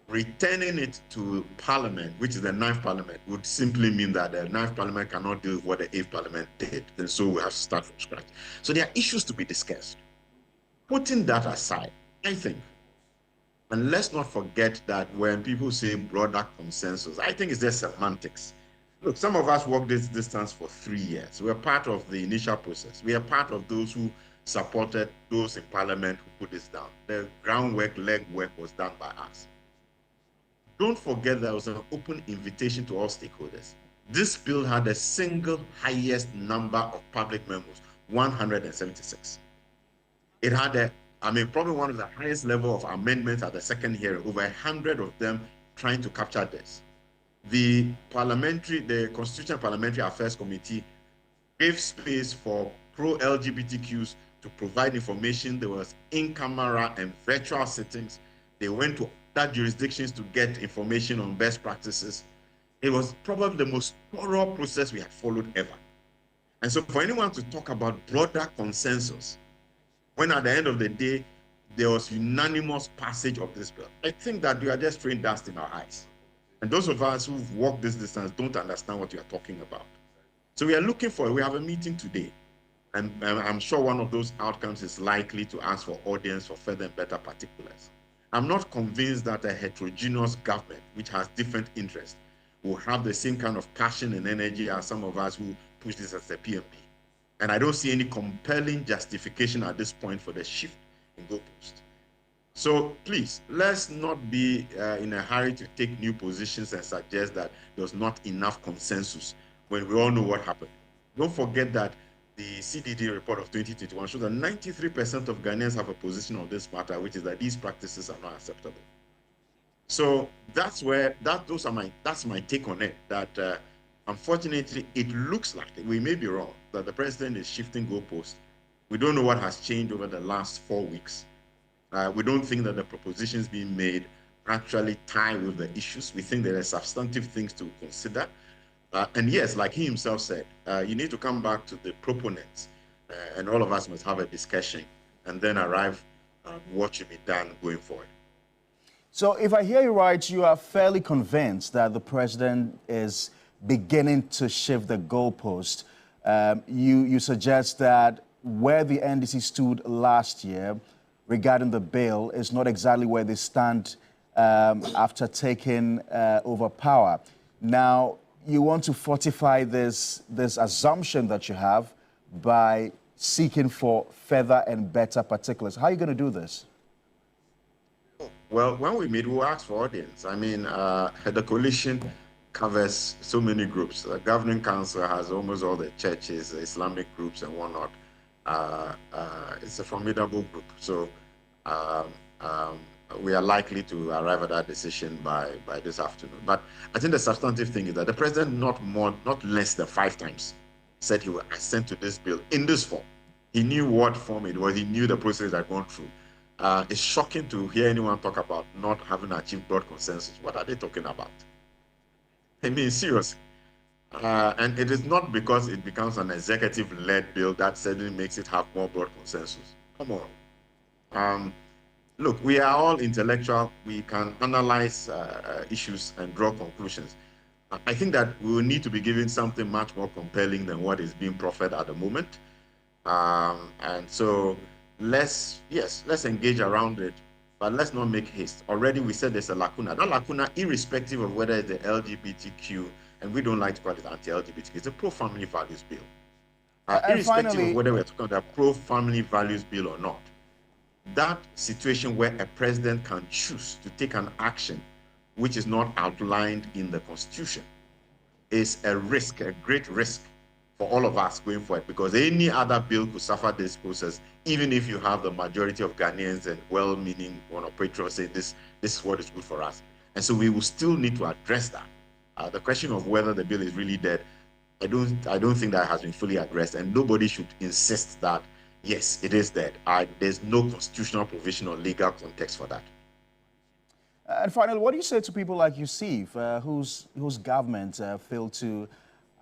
returning it to Parliament, which is the 9th Parliament, would simply mean that the 9th Parliament cannot do what the 8th Parliament did, and so we have to start from scratch. So there are issues to be discussed. Putting that aside, I think, and let's not forget that when people say broader consensus, I think it's just semantics. Look, some of us walked this distance for 3 years. We're part of the initial process. We are part of those who supported those in Parliament who put this down. The groundwork, legwork was done by us. Don't forget there was an open invitation to all stakeholders. This bill had the single highest number of public memos, 176. It had probably one of the highest level of amendments at the second hearing, over 100 of them trying to capture this. The Constitutional Parliamentary Affairs Committee gave space for pro-LGBTQs to provide information. There was in-camera and virtual sittings. They went to other jurisdictions to get information on best practices. It was probably the most thorough process we had followed ever. And so for anyone to talk about broader consensus, when at the end of the day, there was unanimous passage of this bill, I think that we are just throwing dust in our eyes. And those of us who've walked this distance don't understand what you are talking about. So we have a meeting today, and I'm sure one of those outcomes is likely to ask for audience for further and better particulars. I'm not convinced that a heterogeneous government, which has different interests, will have the same kind of passion and energy as some of us who push this as a PMP. And I don't see any compelling justification at this point for the shift in goalpost. So please, let's not be in a hurry to take new positions and suggest that there's not enough consensus when we all know what happened. Don't forget that the CDD report of 2021 shows that 93% of Ghanaians have a position on this matter, which is that these practices are not acceptable. So that's my take on it, that unfortunately, it looks like, we may be wrong, that the president is shifting goalposts. We don't know what has changed over the last 4 weeks. We don't think that the propositions being made actually tie with the issues. We think there are substantive things to consider. And yes, like he himself said, you need to come back to the proponents, and all of us must have a discussion and then arrive at what should be done going forward. So if I hear you right, you are fairly convinced that the president is beginning to shift the goalpost. You suggest that where the NDC stood last year regarding the bill is not exactly where they stand after taking over power. Now, you want to fortify this assumption that you have by seeking for further and better particulars. How are you going to do this? Well, when we meet, we'll ask for audience. I mean, the coalition covers so many groups. The governing council has almost all the churches, Islamic groups and whatnot. It's a formidable group. So we are likely to arrive at that decision by this afternoon. But I think the substantive thing is that the president not less than 5 times said he would assent to this bill in this form. He knew what form it was. He knew the process had gone through. It's shocking to hear anyone talk about not having achieved broad consensus. What are they talking about? I mean, seriously. And it is not because it becomes an executive-led bill that suddenly makes it have more broad consensus. Come on. Look, we are all intellectual. We can analyze issues and draw conclusions. I think that we will need to be given something much more compelling than what is being proffered at the moment. And so let's engage around it, but let's not make haste. Already we said there's a lacuna. That lacuna, irrespective of whether it's the LGBTQ, and we don't like to call it anti-LGBTQ, it's a pro-family values bill. Irrespective of whether we're talking about a pro-family values bill or not, that situation where a president can choose to take an action which is not outlined in the Constitution is a risk, a great risk for all of us going forward, because any other bill could suffer this process, even if you have the majority of Ghanaians and well-meaning patriots say this is what is good for us. And so we will still need to address that. The question of whether the bill is really dead, I don't think that has been fully addressed, and nobody should insist that yes, it is dead. There's no constitutional provision or legal context for that. And finally, what do you say to people like Yusuf, whose government failed to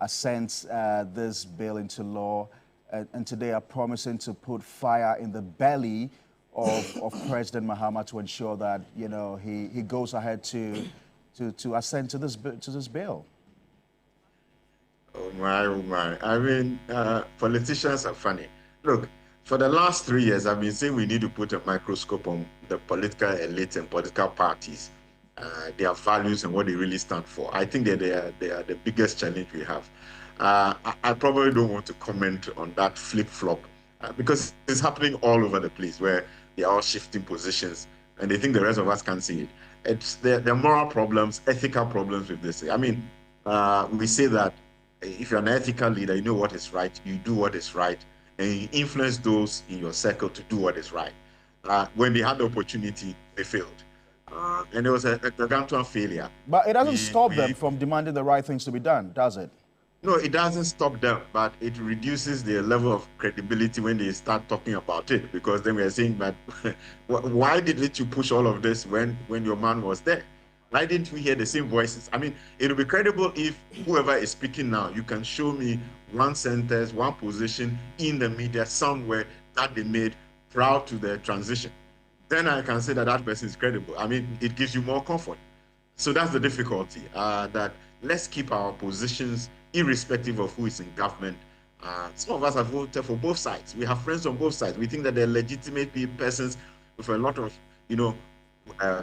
assent this bill into law, and today are promising to put fire in the belly of President Mahama to ensure that he goes ahead to assent to this bill? Oh my! I mean, politicians are funny. Look, for the last 3 years, I've been saying we need to put a microscope on the political elite and political parties, their values and what they really stand for. I think that they are the biggest challenge we have. I probably don't want to comment on that flip-flop because it's happening all over the place where they are all shifting positions and they think the rest of us can't see it. It's the moral problems, ethical problems with this. I mean, we say that if you're an ethical leader, you know what is right, you do what is right, and you influence those in your circle to do what is right. When they had the opportunity, they failed. And it was a gargantuan failure. But it doesn't stop them from demanding the right things to be done, does it? No, it doesn't stop them, but it reduces their level of credibility when they start talking about it, because then we are saying that, why didn't you push all of this when your man was there? Why didn't we hear the same voices? I mean, it will be credible if whoever is speaking now, you can show me one sentence, one position in the media somewhere that they made prior to the transition. Then I can say that that person is credible. I mean, it gives you more comfort. So that's the difficulty, that let's keep our positions irrespective of who is in government. Some of us have voted for both sides. We have friends on both sides. We think that they're legitimate persons with a lot of,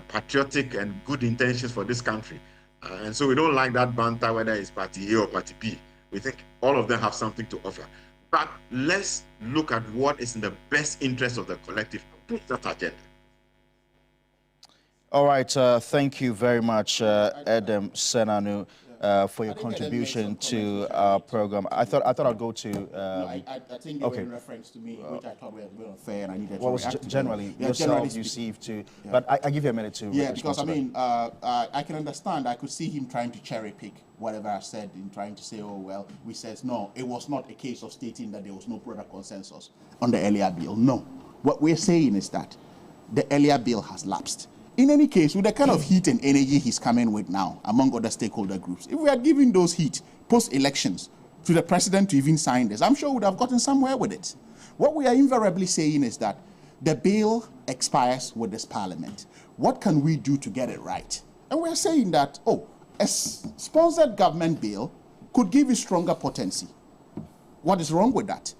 patriotic and good intentions for this country. And so we don't like that banter, whether it's party A or party B. We think all of them have something to offer. But let's look at what is in the best interest of the collective and put that agenda. All right, thank you very much, Edem Senanu, for your contribution to our program. I thought I'd go to. I think you were in reference to me, which I thought was a bit unfair, and I needed to react to generally yourself, you see to. Yeah. But I give you a minute to. Yeah, because I mean, I can understand. I could see him trying to cherry pick whatever I said in trying to say, oh well, we said no. It was not a case of stating that there was no broader consensus on the earlier bill. No, what we're saying is that the earlier bill has lapsed. In any case, with the kind of heat and energy he's coming with now, among other stakeholder groups, if we had given those heat post-elections to the president to even sign this, I'm sure we would have gotten somewhere with it. What we are invariably saying is that the bill expires with this parliament. What can we do to get it right? And we're saying that, a sponsored government bill could give you stronger potency. What is wrong with that?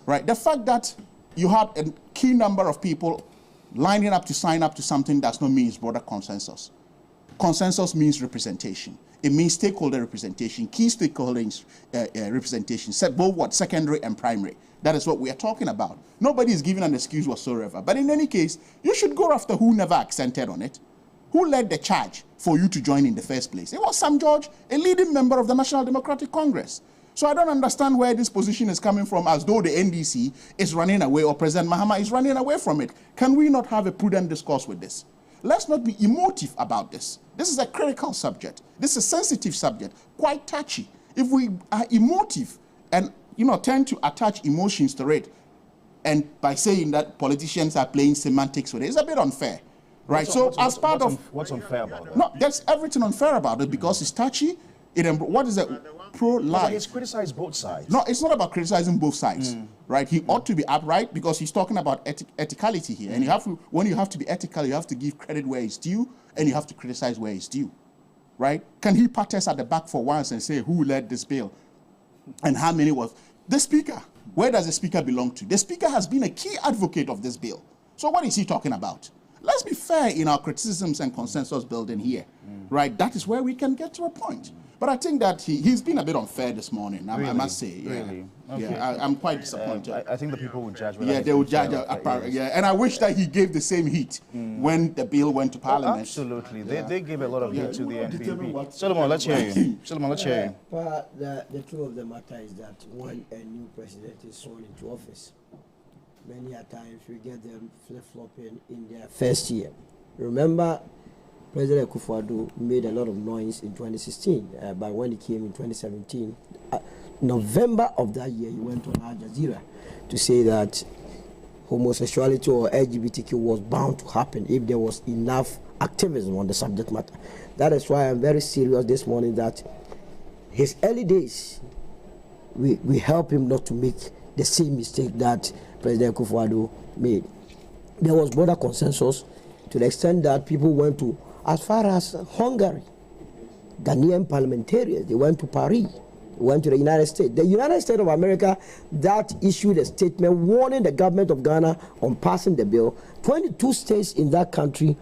Right? The fact that you had a key number of people lining up to sign up to something does not mean broader consensus. Consensus means representation. It means stakeholder representation, key stakeholder representation, both what, secondary and primary. That is what we are talking about. Nobody is giving an excuse whatsoever. But in any case, you should go after who never accented on it. Who led the charge for you to join in the first place? It was Sam George, a leading member of the National Democratic Congress. So I don't understand where this position is coming from, as though the NDC is running away or President Mahama is running away from it. Can we not have a prudent discourse with this? Let's not be emotive about this. This is a critical subject. This is a sensitive subject, quite touchy. If we are emotive and tend to attach emotions to it, And by saying that politicians are playing semantics with it, it's a bit unfair. Right, what's unfair about that? No, there's everything unfair about it because it's touchy. What is it? Pro-life. He's criticized both sides. No, it's not about criticizing both sides, right? He ought to be upright because he's talking about ethicality here. And when you have to be ethical, you have to give credit where it's due, and you have to criticize where it's due, right? Can he pat us at the back for once and say who led this bill and how many was? The Speaker. Where does the Speaker belong to? The Speaker has been a key advocate of this bill. So what is he talking about? Let's be fair in our criticisms and consensus building here, right? That is where we can get to a point. But I think that he's been a bit unfair this morning, I must say. Yeah. Really? Okay. Yeah, I'm quite disappointed. I think the people will judge. Yeah, they will judge. And I wish that he gave the same heat when the bill went to Parliament. Absolutely. They gave a lot of heat to the NPP. Solomon, let's hear you. Solomon, let's hear you. But the truth of the matter is that when a new president is sworn into office, many a times we get them flip-flopping in their first year. Remember, President Akufo-Addo made a lot of noise in 2016, but when he came in 2017, November of that year, he went on Al Jazeera to say that homosexuality or LGBTQ was bound to happen if there was enough activism on the subject matter. That is why I'm very serious this morning that his early days, we help him not to make the same mistake that President Akufo-Addo made. There was broader consensus to the extent that people went to as far as Hungary. Ghanaian parliamentarians, they went to Paris, they went to the United States. The United States of America that issued a statement warning the government of Ghana on passing the bill. 22 states in that country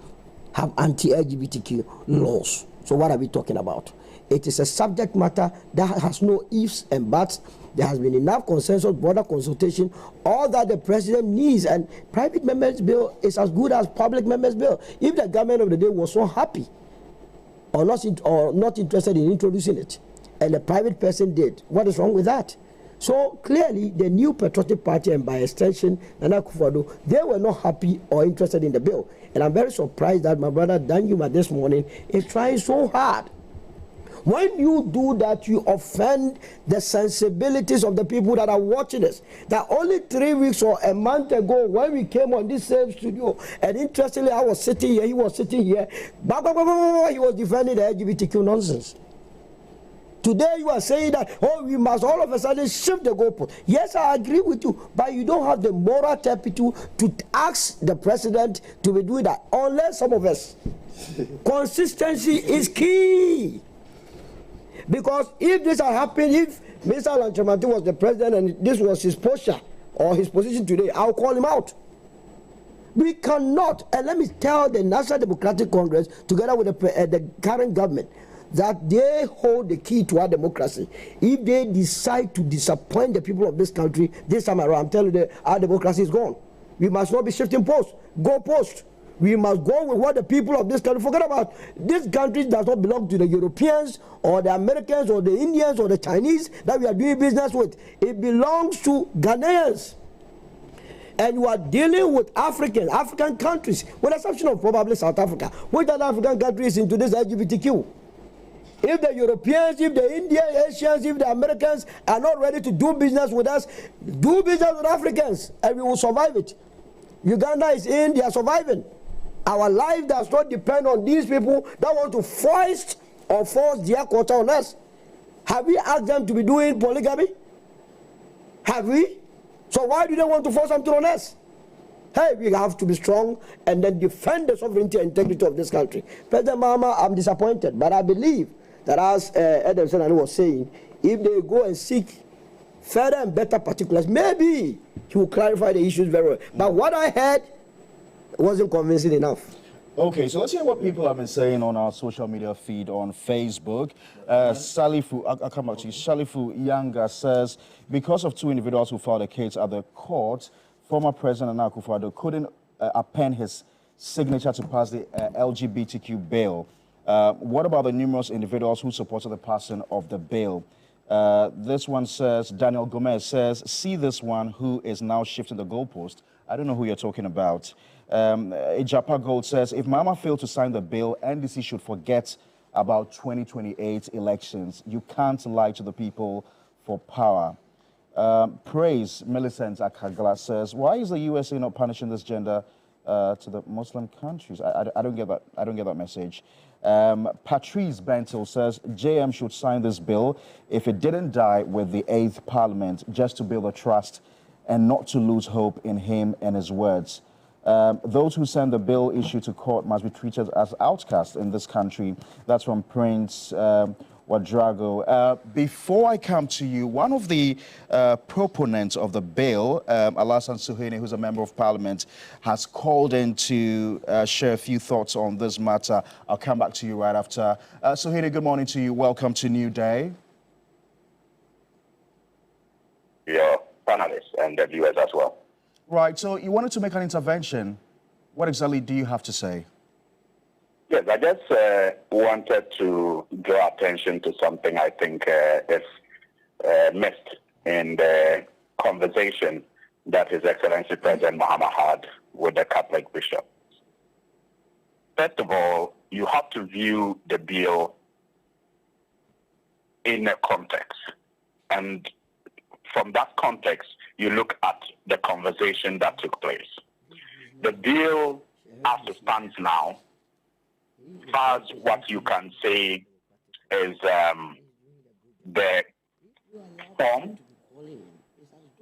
have anti-LGBTQ laws. So what are we talking about? It is a subject matter that has no ifs and buts. There has been enough consensus, broader consultation, all that the president needs, and private members' bill is as good as public members' bill. If the government of the day was so happy or not interested in introducing it, and the private person did, what is wrong with that? So clearly, the new Patriotic Party and by extension, Nana Akufo-Addo, they were not happy or interested in the bill. And I'm very surprised that my brother Dan Yuma this morning is trying so hard. When you do that, you offend the sensibilities of the people that are watching us. That only 3 weeks or a month ago, when we came on this same studio, and interestingly, I was sitting here, he was sitting here, he was defending the LGBTQ nonsense. Today you are saying that, oh, we must all of a sudden shift the goalpost. Yes, I agree with you, but you don't have the moral turpitude to ask the president to be doing that, unless some of us. Consistency is key. Because if this had happened, if Mr. Lanchamanti was the president and this was his posture or his position today, I'll call him out. We cannot, and let me tell the National Democratic Congress, together with the current government, that they hold the key to our democracy. If they decide to disappoint the people of this country this time around, I'm telling you, our democracy is gone. We must not be shifting posts, go post. We must go with what the people of this country, forget about. This country does not belong to the Europeans or the Americans or the Indians or the Chinese that we are doing business with. It belongs to Ghanaians. And you are dealing with African countries, with the exception of probably South Africa. Which other African countries into this LGBTQ? If the Europeans, if the Asians, if the Americans are not ready to do business with us, do business with Africans and we will survive it. Uganda is in, they are surviving. Our life does not depend on these people that want to foist or force their culture on us. Have we asked them to be doing polygamy? Have we? So why do they want to force something on us? Hey, we have to be strong and then defend the sovereignty and integrity of this country. President Mahama, I'm disappointed, but I believe that as Adam Senani was saying, if they go and seek further and better particulars, maybe he will clarify the issues very well. But what I heard wasn't convincing enough. Okay, so let's hear what people have been saying on our social media feed on Facebook. Salifu, I'll come back to you. Salifu Yanga says, because of two individuals who filed a case at the court, former President Nana Akufo-Addo couldn't append his signature to pass the LGBTQ bill. What about the numerous individuals who supported the passing of the bill? This one says, Daniel Gomez says, see this one who is now shifting the goalpost. I don't know who you're talking about. Ijapa Gold says, if Mama failed to sign the bill, NDC should forget about 2028 elections. You can't lie to the people for power. Praise Millicent Akagla says, why is the USA not punishing this gender to the Muslim countries? I don't get that. I don't get that message. Patrice Bentil says JM should sign this bill if it didn't die with the 8th Parliament, just to build a trust and not to lose hope in him and his words. Those who send the bill issue to court must be treated as outcasts in this country. That's from Prince Wadrago. Before I come to you, one of the proponents of the bill, Alassane Suhuyini, who's a member of parliament, has called in to share a few thoughts on this matter. I'll come back to you right after. Suhuyini, good morning to you. Welcome to New Day. Your panelists and the viewers as well. Right, so you wanted to make an intervention. What exactly do you have to say? Yes, I just wanted to draw attention to something I think is missed in the conversation that His Excellency President Mahama had with the Catholic bishop. First of all, you have to view the bill in a context. And from that context, you look at the conversation that took place. The bill, as it stands now, has what you can say is the form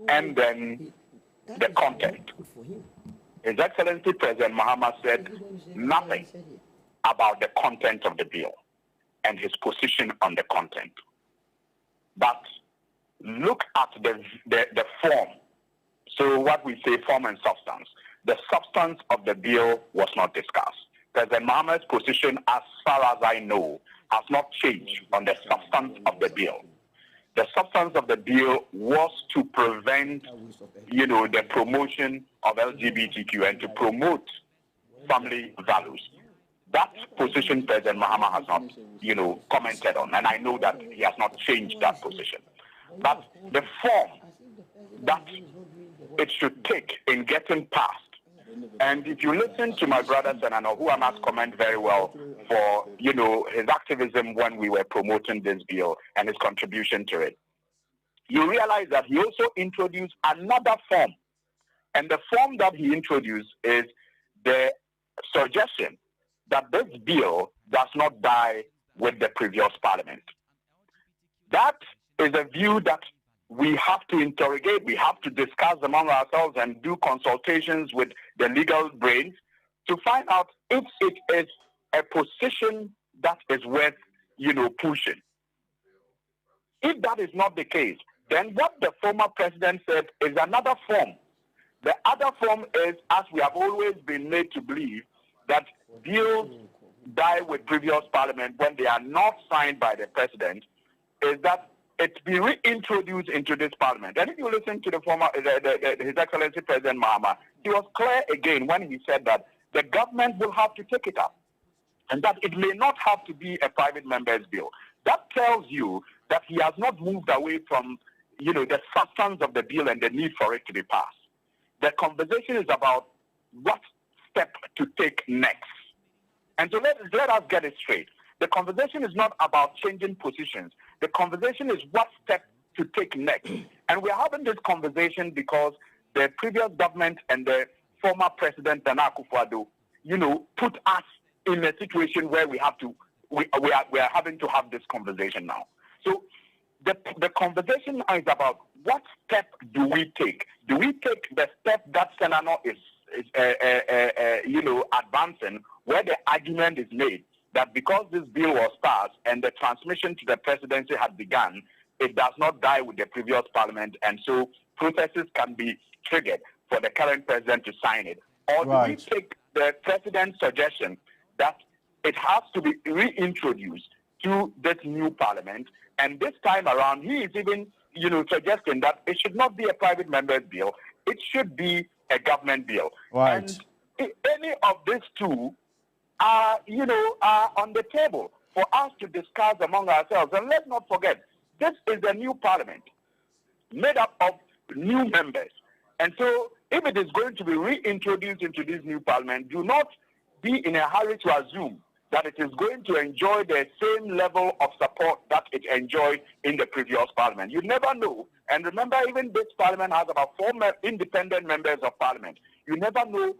and then the content. His Excellency President Mahama said nothing about the content of the bill and his position on the content. But look at the form. So what we say, form and substance. The substance of the bill was not discussed. President Mahama's position, as far as I know, has not changed on the substance of the bill. The substance of the bill was to prevent, the promotion of LGBTQ and to promote family values. That position President Mahama has not, commented on, and I know that he has not changed that position. But the form that it should take in getting passed, and if you listen to my brother Senano, who I must commend very well for, his activism when we were promoting this bill and his contribution to it, you realize that he also introduced another form. And the form that he introduced is the suggestion that this bill does not die with the previous parliament. That is a view that we have to interrogate, we have to discuss among ourselves and do consultations with the legal brains to find out if it is a position that is worth, pushing. If that is not the case, then what the former president said is another form. The other form is, as we have always been made to believe, that bills die with previous parliament when they are not signed by the president, is that it be reintroduced into this parliament. And if you listen to the former, His Excellency President Mahama, he was clear again when he said that the government will have to take it up and that it may not have to be a private member's bill. That tells you that he has not moved away from, the substance of the bill and the need for it to be passed. The conversation is about what step to take next. And so let us get it straight. The conversation is not about changing positions. The conversation is what step to take next. And we're having this conversation because the previous government and the former president, Nana Akufo-Addo, put us in a situation where we are having to have this conversation now. So the conversation is about what step do we take? Do we take the step that Senano is advancing, where the argument is made that because this bill was passed and the transmission to the presidency had begun, it does not die with the previous parliament, and so processes can be triggered for the current president to sign it? Or do we take the president's suggestion that it has to be reintroduced to this new parliament, and this time around he is even suggesting that it should not be a private member's bill, it should be a government bill. Right. And any of these two are on the table for us to discuss among ourselves. And let's not forget, this is a new parliament made up of new members. And so if it is going to be reintroduced into this new parliament, do not be in a hurry to assume that it is going to enjoy the same level of support that it enjoyed in the previous parliament. You never know. And remember, even this parliament has about 4 independent members of parliament. You never know,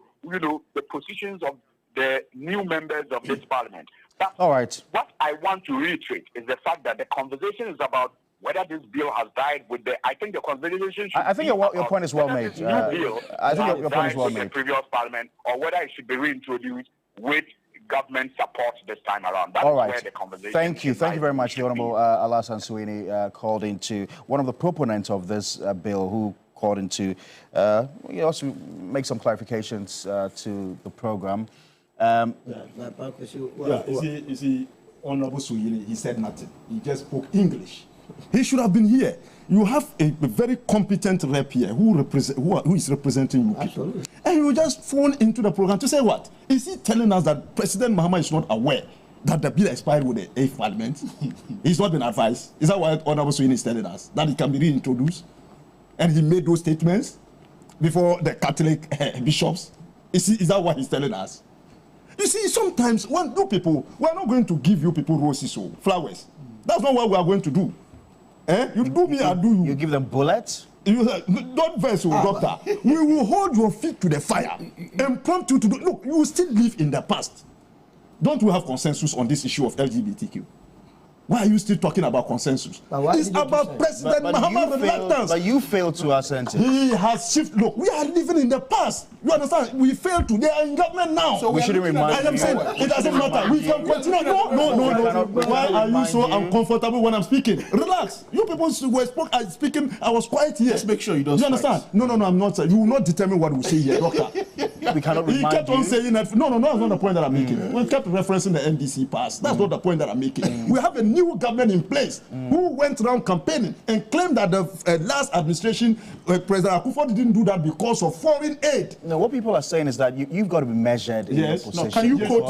the positions of the new members of this parliament. But all right. What I want to reiterate is the fact that the conversation is about whether this bill has died with the. I think the conversation should. I think your point is well made. I think your point is well made. The previous parliament, or whether it should be reintroduced with government support this time around. That's where the conversation. Thank you very much. The Honourable Alassane Suini called into one of the proponents of this bill, who called into also make some clarifications to the program. You see, Honourable Suini, he said nothing. He just spoke English. He should have been here. You have a very competent rep here who is representing you people. And you just phone into the program to say what? Is he telling us that President Mahama is not aware that the bill expired with the 8th Parliament? He's not been advised. Is that what Honourable Suini is telling us? That it can be reintroduced? And he made those statements before the Catholic bishops? Is that what he's telling us? You see, sometimes when you people, we're not going to give you people roses or flowers. That's not what we are going to do. You do me, I do you. You give them bullets? Don't vex, doctor. We will hold your feet to the fire and prompt you to do. Look, you will still live in the past. Don't we have consensus on this issue of LGBTQ? Why are you still talking about consensus? It's about President Mahama's reluctance. But you failed to assent it. He has shifted. Look, we are living in the past. You understand? We failed to. They are in government now. So we shouldn't remind you. I am saying it doesn't matter. We can continue. No. Why are you so uncomfortable when I'm speaking? Relax. You people were speaking. I was quiet here. Just make sure you don't. You understand? No, I'm not. You will not determine what we say here, doctor. We cannot remind you. He kept on saying that. No, that's not the point that I'm making. We kept referencing the NDC past. That's not the point that I'm making. We have a new government in place who went around campaigning and claimed that the last administration, President Akufo didn't do that because of foreign aid. No, what people are saying is that you've got to be measured in your position. No, can you quote?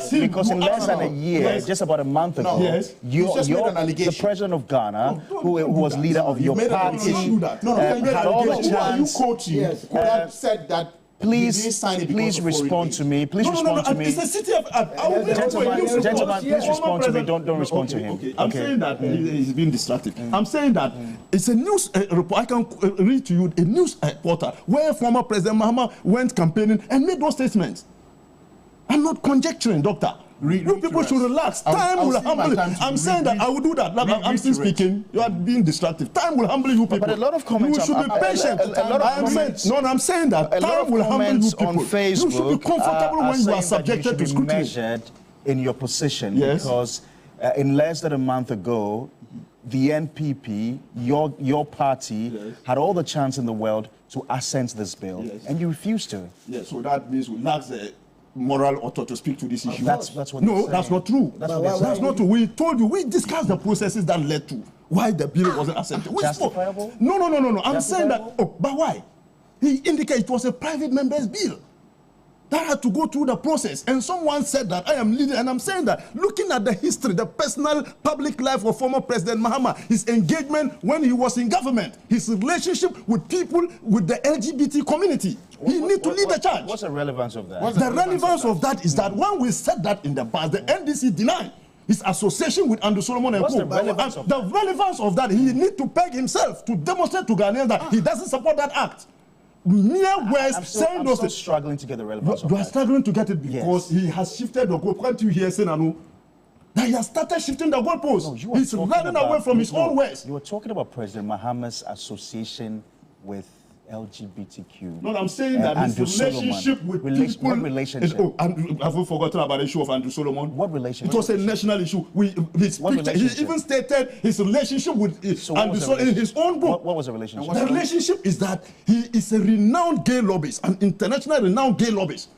Because in less than a year, just about a month ago, the president of Ghana, who was leader of your party, had all the chance. Said that. Please respond to me. Please respond to me. It's a city of. Gentlemen, please respond to me. Don't respond to him. Okay. I'm saying that he's being distracted. I'm saying that it's a news report. I can read to you a news reporter where former President Mahama went campaigning and made those statements. I'm not conjecturing, doctor. You people should relax. Time will humble you. I'm saying that I will do that. I'm still speaking. You are being distracted. Time will humble you people. But a lot of comments. You should be patient. I'm saying that time will humble you people. On Facebook, you should be comfortable when you are subjected to scrutiny. Measured in your position, because in less than a month ago, the NPP, your party, had all the chance in the world to assent this bill, and you refused to. Yes, so that means we lack the moral author to speak to this issue. That's what. No, that's not true. That's not true. We told you. We discussed the processes that led to why the bill wasn't accepted. Justifiable? No. I'm saying that. Oh, but why? He indicated it was a private member's bill that had to go through the process. And someone said that I am leading, and I'm saying that looking at the history, the personal public life of former President Mahama, his engagement when he was in government, his relationship with people, with the LGBT community, he needs to lead the charge. What's the relevance of that? The relevance of that is that when we said that in the past, the NDC denied his association with Andrew Solomon and Co. The relevance of that, he needs to peg himself to demonstrate to Ghanaians that he doesn't support that act. Mere words saying those things. Struggling to get the relevance of that. You are struggling to get it because he has shifted the goal. Can't you hear saying that he has started shifting the goalposts? No, he's running away from his own words. You were talking about President Mahama's association with LGBTQ. No, I'm saying that his relationship with people. What relationship? Have we forgotten about the issue of Andrew Solomon? What relationship? It was a national issue. He even stated his relationship with Andrew Solomon in his own book. What was the relationship? The relationship is that he is a renowned gay lobbyist, an international renowned gay lobbyist.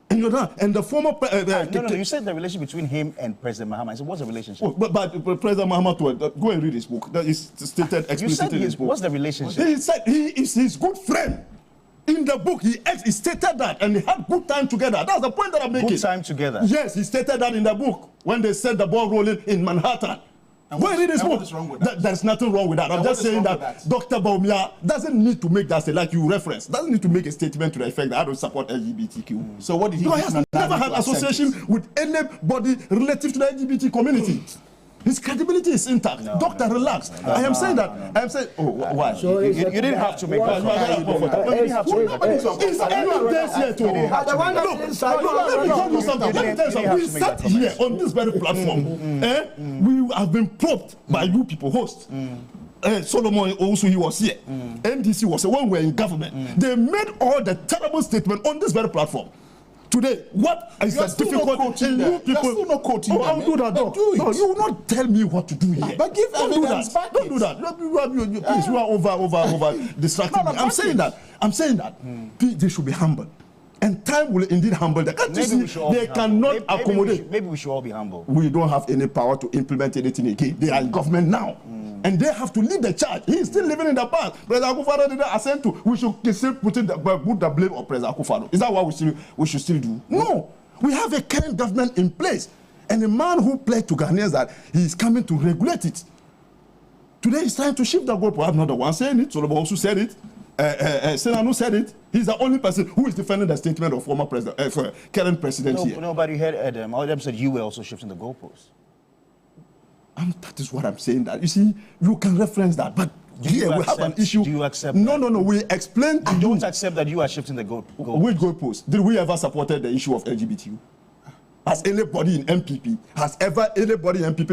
And the former... No, you said the relationship between him and President Mahama. I said, what's the relationship? But President Mahama, go and read his book. That is stated explicitly in his book. What's the relationship? He said he is his good friend. In the book, he stated that, and they had good time together. That's the point that I'm making. Good time together? Yes, he stated that in the book when they set the ball rolling in Manhattan. Go and read his book. What is wrong with that? There's nothing wrong with that. I'm just saying that Dr. Bawumia doesn't need to make that, like you reference, doesn't need to make a statement to the effect that I don't support LGBTQ. So what did he do? He has never had association with anybody relative to the LGBT community. His credibility is intact. Doctor, relax. I am saying that. I am saying, why? So you didn't have to make that comment. You didn't have to make that comment. It's evidence here too. Let me tell you something. Let me tell you something. We sat here on this very platform. We have been probed by you people, hosts. Solomon also, he was here. NDC was here when we were in government. They made all the terrible statements on this very platform. Today, what is the difficulty in you people? You're still not quoting them. I'll do that. No, you will not tell me what to do here. But give evidence back. Don't do that. Please, you are over distracting me. I'm saying that. They should be humble. And time will indeed humble them. They cannot accommodate. Maybe we should all be humble. We don't have any power to implement anything again. They are in government now. And they have to lead the charge. He is still living in the past. President Akufo-Addo didn't assent to. We should still put the blame on President Akufo-Addo. Is that what we should still do? No. We have a current government in place. And a man who pledged to Ghanaians that he is coming to regulate it. Today he's trying to shift the goalpost. I'm not the one saying it. Solomon also said it. Senanu said it. He's the only person who is defending the statement of former president, current president here. Nobody heard Adam. All of them said you were also shifting the goalposts. That is what I'm saying. That you see, you can reference that, but here we have an issue. Do you accept? No. We explain to you. Don't accept that you are shifting the goalpost. Which goalpost? Did we ever supported the issue of LGBTQ? Has anybody in MPP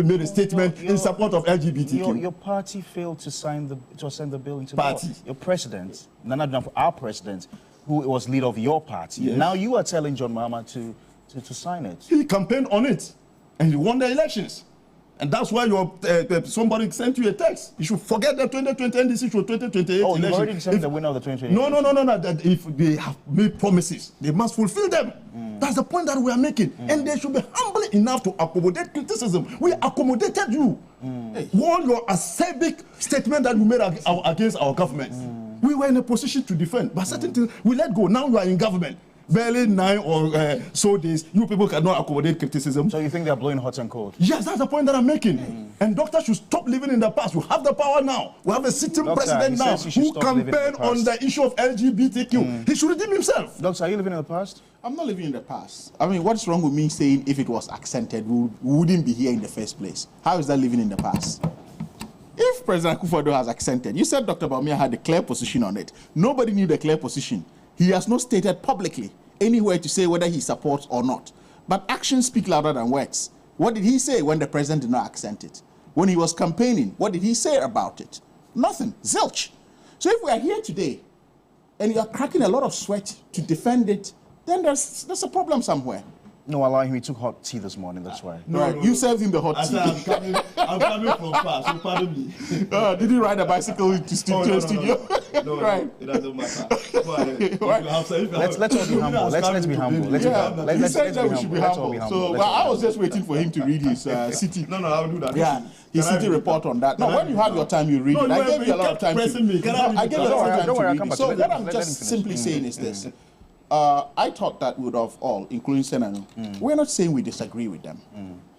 made a statement in support of LGBTQ? Your party failed to send the bill into law. Your president, Nana Addo, our president, who was leader of your party. Yes. Now you are telling John Mahama to sign it. He campaigned on it, and he won the elections. And that's why somebody sent you a text. You should forget the 2020 NDC should 2028 election. You already decided the winner of the 2028 No. That if they have made promises, they must fulfill them. That's the point that we are making. And they should be humble enough to accommodate criticism. We accommodated you. All your acerbic statement that you made against our government. We were in a position to defend. But certain things, we let go. Now you are in government. Barely 9 or so days, you people cannot accommodate criticism. So you think they're blowing hot and cold? Yes, that's the point that I'm making. And doctors should stop living in the past. You have the power now. We have a sitting president now who campaigned on the issue of LGBTQ. He should redeem himself. Doctor, are you living in the past? I'm not living in the past. I mean, what's wrong with me saying if it was accented, we wouldn't be here in the first place? How is that living in the past? If President Akufo-Addo has accented, you said Dr. Bawumia had a clear position on it. Nobody knew the clear position. He has not stated publicly anywhere to say whether he supports or not. But actions speak louder than words. What did he say when the president did not accent it? When he was campaigning, what did he say about it? Nothing. Zilch. So if we are here today and you are cracking a lot of sweat to defend it, then there's a problem somewhere. No, allowing him, he took hot tea this morning, that's why. No, you served him the hot tea. I'm coming from far, so pardon me. Did he ride a bicycle to studio? No, right. It doesn't matter. Let's all be humble. Let's be humble. He said that we should be humble. So I was just waiting for him to read his city. No, I'll do that. Yeah, his city report on that. No, when you have your time, you read it. I gave you a lot of time to read it. So what I'm just simply saying is this. I thought that we would have all, including Senanu, we're not saying we disagree with them,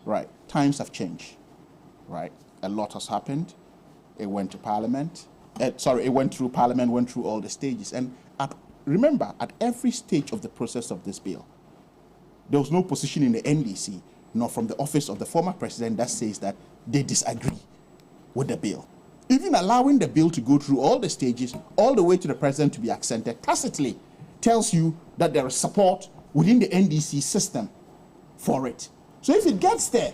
right? Times have changed, right? A lot has happened. It went to Parliament. It went through Parliament, went through all the stages. And remember, at every stage of the process of this bill, there was no position in the NDC, nor from the office of the former president that says that they disagree with the bill. Even allowing the bill to go through all the stages, all the way to the president to be accented tacitly, tells you that there is support within the NDC system for it. So if it gets there,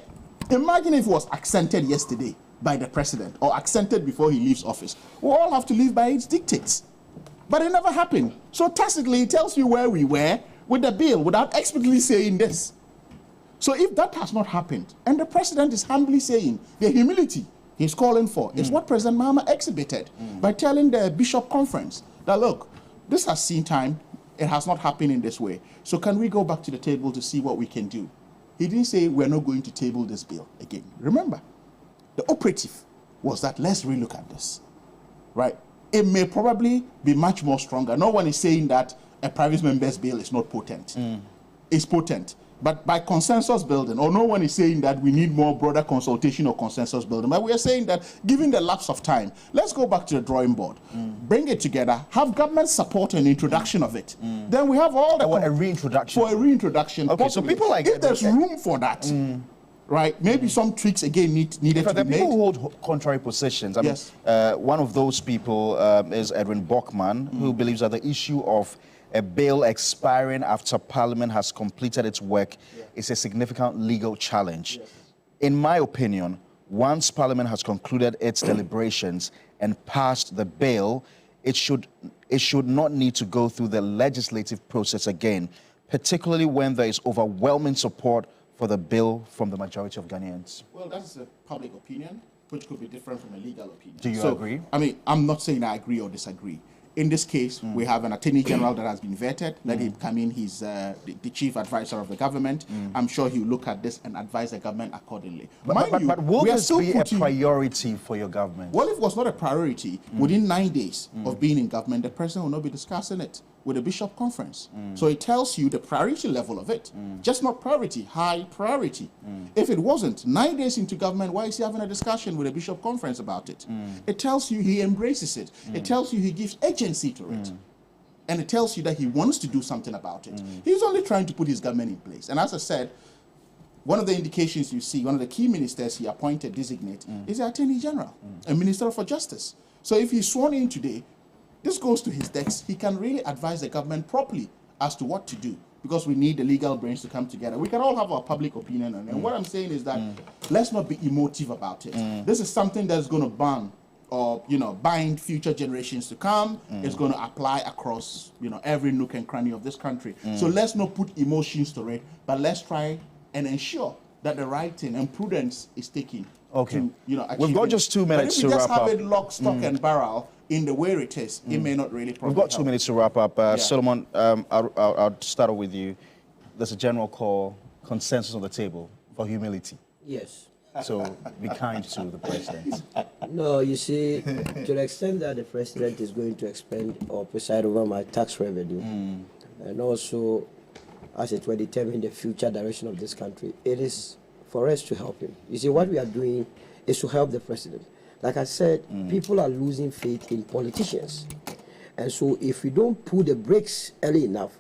imagine if it was accented yesterday by the president or accented before he leaves office. We all have to live by its dictates. But it never happened. So tacitly, it tells you where we were with the bill without explicitly saying this. So if that has not happened, and the president is humbly saying the humility he's calling for is what President Mahama exhibited by telling the Bishop Conference that, look, this has seen time. It has not happened in this way. So can we go back to the table to see what we can do? He didn't say we're not going to table this bill again. Remember, the operative was that let's relook at this, right? It may probably be much more stronger. No one is saying that a private member's bill is not potent. It's potent. But by consensus building, or no one is saying that we need more broader consultation or consensus building, but we are saying that given the lapse of time, let's go back to the drawing board, bring it together, have government support and introduction of it. Then we have all the... a reintroduction. For a reintroduction. Okay, so people like... If there's room for that, right, maybe some tweaks again needed to be made. There are people who hold contrary positions. I mean, one of those people is Edwin Bockman, who believes that the issue of a bill expiring after Parliament has completed its work is a significant legal challenge. In my opinion, once Parliament has concluded its deliberations and passed the bill, it should not need to go through the legislative process again, particularly when there is overwhelming support for the bill from the majority of Ghanaians. Well, that's a public opinion, which could be different from a legal opinion. Do you agree? I mean, I'm not saying I agree or disagree. In this case, we have an Attorney General that has been vetted. Let him come in. He's the chief advisor of the government. I'm sure he'll look at this and advise the government accordingly. But will this be a priority for your government? Well, if it was not a priority, within 9 days of being in government, the president will not be discussing it with the Bishop Conference. So it tells you the priority level of it. Just not priority, high priority. If it wasn't, 9 days into government, why is he having a discussion with the Bishop Conference about it? It tells you he embraces it. It tells you he gives agency to it. And it tells you that he wants to do something about it. He's only trying to put his government in place. And as I said, one of the indications you see, one of the key ministers he appointed, designate, is the Attorney General, a Minister for Justice. So if he's sworn in today, this goes to his desk. He can really advise the government properly as to what to do, because we need the legal brains to come together. We can all have our public opinion on it. And what I'm saying is that let's not be emotive about it. This is something that's going to ban or, bind future generations to come. It's going to apply across, every nook and cranny of this country. So let's not put emotions to it, but let's try and ensure that the right thing and prudence is taken. Okay. To, we've got just 2 minutes to wrap up. If we just have it lock, stock, and barrel in the way it is, it may not really We've got 2 minutes to wrap up. Solomon, I'll start with you. There's a general call, consensus on the table for humility. Yes. So be kind to the president. No, you see, to the extent that the president is going to expend or preside over my tax revenue, and also as it will determine the future direction of this country, it is for us to help him. You see, what we are doing is to help the president. Like I said, people are losing faith in politicians. And so if we don't pull the brakes early enough,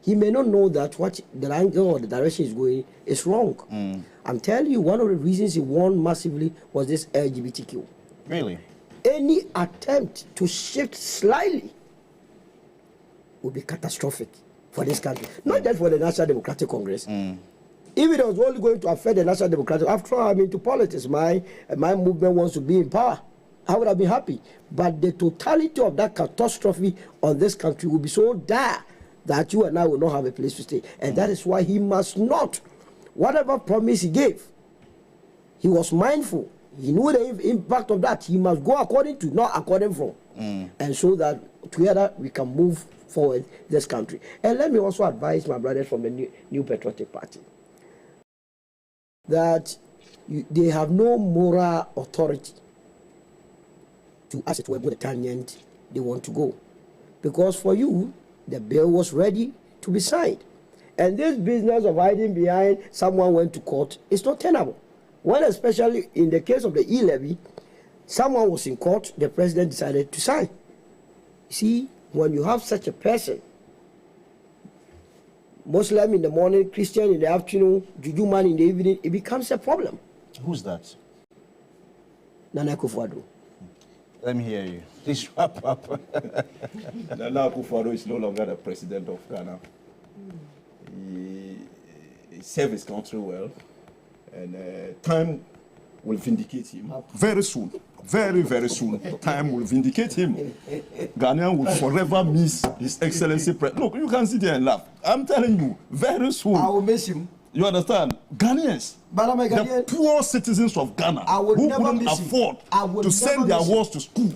he may not know that what the angle or the direction is going is wrong. I'm telling you, one of the reasons he won massively was this LGBTQ. Really? Any attempt to shift slightly would be catastrophic for this country. Not just for the National Democratic Congress. If it was only going to affect the National Democratic, after all, I'm into politics. My movement wants to be in power. I would have been happy. But the totality of that catastrophe on this country will be so dire that you and I will not have a place to stay. And that is why he must not, whatever promise he gave, he was mindful. He knew the impact of that. He must go according to, not according from. And so that together we can move forward this country. And let me also advise my brothers from the New Patriotic Party that they have no moral authority to ask it where the tangent they want to go. Because for you, the bill was ready to be signed. And this business of hiding behind someone went to court is not tenable. When, especially in the case of the e-levy, someone was in court, the president decided to sign. See, when you have such a person, Muslim in the morning, Christian in the afternoon, Juju man in the evening, it becomes a problem. Who's that? Nana Akufo-Addo. Let me hear you. Please wrap up. Nana Akufo-Addo is no longer the president of Ghana. He served his country well, and time will vindicate him. Very soon. Very, very soon. Time will vindicate him. Ghanaian will forever miss His Excellency. Look, you can sit there and laugh. I'm telling you, very soon. I will miss him. You understand? Ghanaians, But I'm a Ghanaian, the poor citizens of Ghana who couldn't afford to send their wards to school,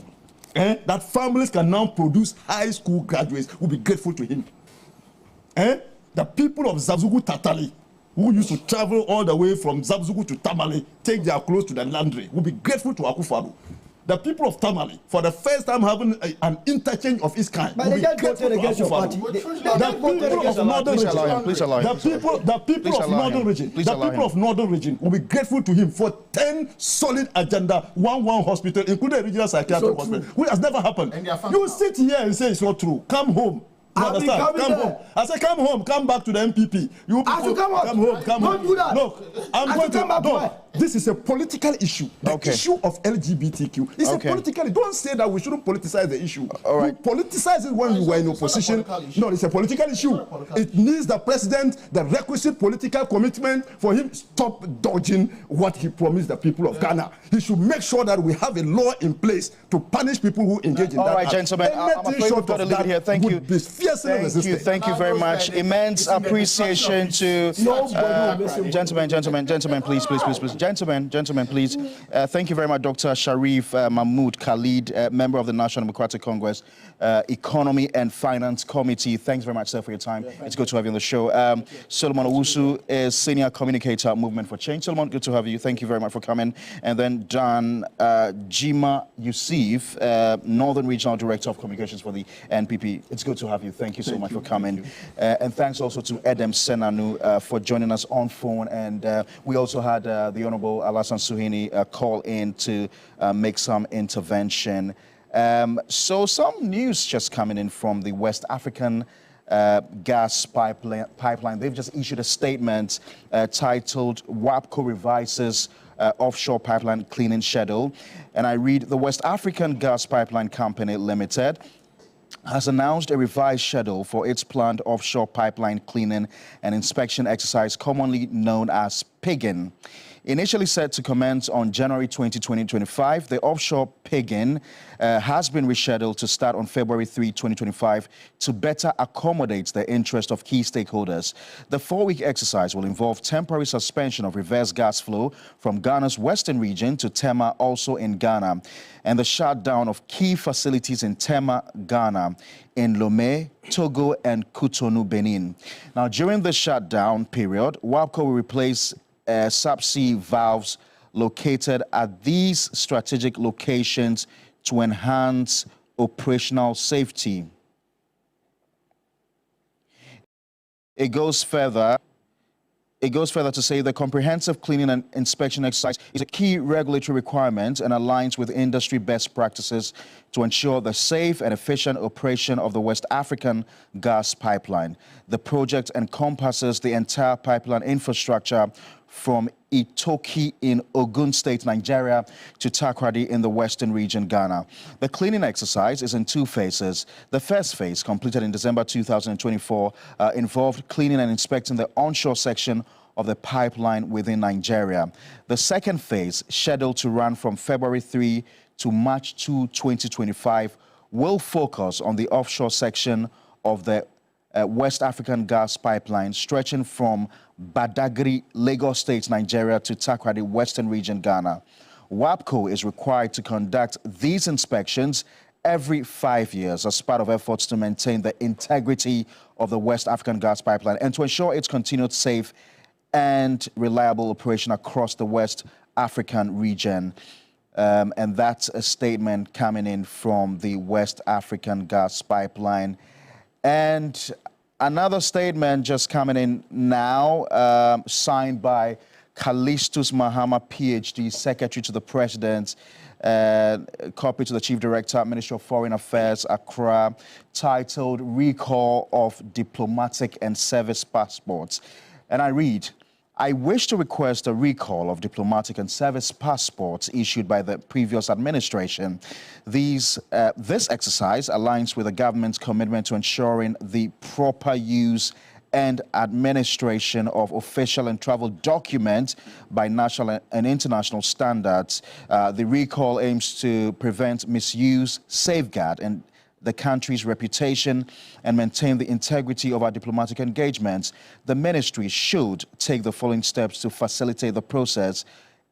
that families can now produce high school graduates, will be grateful to him. The people of Zabzugu Tatali, who used to travel all the way from Zabzugu to Tamale, take their clothes to the laundry, will be grateful to Akufo-Addo. the people of Tamale, for the first time having an interchange of its kind. But they just voted against your party. The people of Northern Region, the people of Northern Region, the people of Northern Region will be grateful to him for 10 solid agenda, one hospital, including a regional psychiatric hospital, which has never happened. You sit here and say it's not true. Come home. You understand? Come home. I say come home. Come back to the MPP. You people, come home. Come home. Don't do that. Look, I'm going to. No, this is a political issue. The issue of LGBTQ is a political. Don't say that we shouldn't politicize the issue. All right. You politicize it when you were in opposition. No, it's a political issue. It needs the president the requisite political commitment for him to stop dodging what he promised the people of Ghana. He should make sure that we have a law in place to punish people who engage in that. All right, gentlemen. I'm afraid we've got to leave it here. Thank you. Thank you very much. Immense appreciation to gentlemen, please. Gentlemen, please. Thank you very much, Dr. Sharif Mahmood Khalid, member of the National Democratic Congress Economy and Finance Committee. Thanks very much, sir, for your time. It's good to have you on the show. Solomon Owusu is Senior Communicator, Movement for Change. Solomon, good to have you. Thank you very much for coming. And then Dan Jima Yusuf, Northern Regional Director of Communications for the NPP. It's good to have you. Thank you so much for coming. And thanks also to Edem Senanu for joining us on phone. And we also had the Honorable Alassane Suhuyini call in to make some intervention. So some news just coming in from the West African gas pipeline. They've just issued a statement titled WAPCO revises offshore pipeline cleaning schedule. And I read, the West African Gas Pipeline Company Limited has announced a revised schedule for its planned offshore pipeline cleaning and inspection exercise, commonly known as PIGIN. Initially set to commence on January 2025, the offshore PIGIN has been rescheduled to start on February 3, 2025 to better accommodate the interest of key stakeholders. The 4-week exercise will involve temporary suspension of reverse gas flow from Ghana's western region to Tema, also in Ghana, and the shutdown of key facilities in Tema, Ghana, in Lomé, Togo, and Cotonou, Benin. Now, during the shutdown period, WAPCO will replace subsea valves located at these strategic locations to enhance operational safety. It goes further to say the comprehensive cleaning and inspection exercise is a key regulatory requirement and aligns with industry best practices to ensure the safe and efficient operation of the West African gas pipeline. The project encompasses the entire pipeline infrastructure from Itoki in Ogun State, Nigeria, to Takoradi in the Western Region, Ghana. The cleaning exercise is in 2 phases. The first phase, completed in December 2024, involved cleaning and inspecting the onshore section of the pipeline within Nigeria. The second phase, scheduled to run from February 3 to March 2, 2025, will focus on the offshore section of the West African gas pipeline stretching from Badagry, Lagos State, Nigeria to Takoradi, Western Region, Ghana. WAPCO is required to conduct these inspections every 5 years as part of efforts to maintain the integrity of the West African gas pipeline and to ensure its continued safe and reliable operation across the West African region. And that's a statement coming in from the West African gas pipeline. And another statement just coming in now, signed by Callistus Mahama, PhD, Secretary to the President, copy to the Chief Director, Ministry of Foreign Affairs, Accra, titled Recall of Diplomatic and Service Passports. And I read, I wish to request a recall of diplomatic and service passports issued by the previous administration. This exercise aligns with the government's commitment to ensuring the proper use and administration of official and travel documents by national and international standards. The recall aims to prevent misuse, safeguard, and the country's reputation and maintain the integrity of our diplomatic engagements. The ministry should take the following steps to facilitate the process.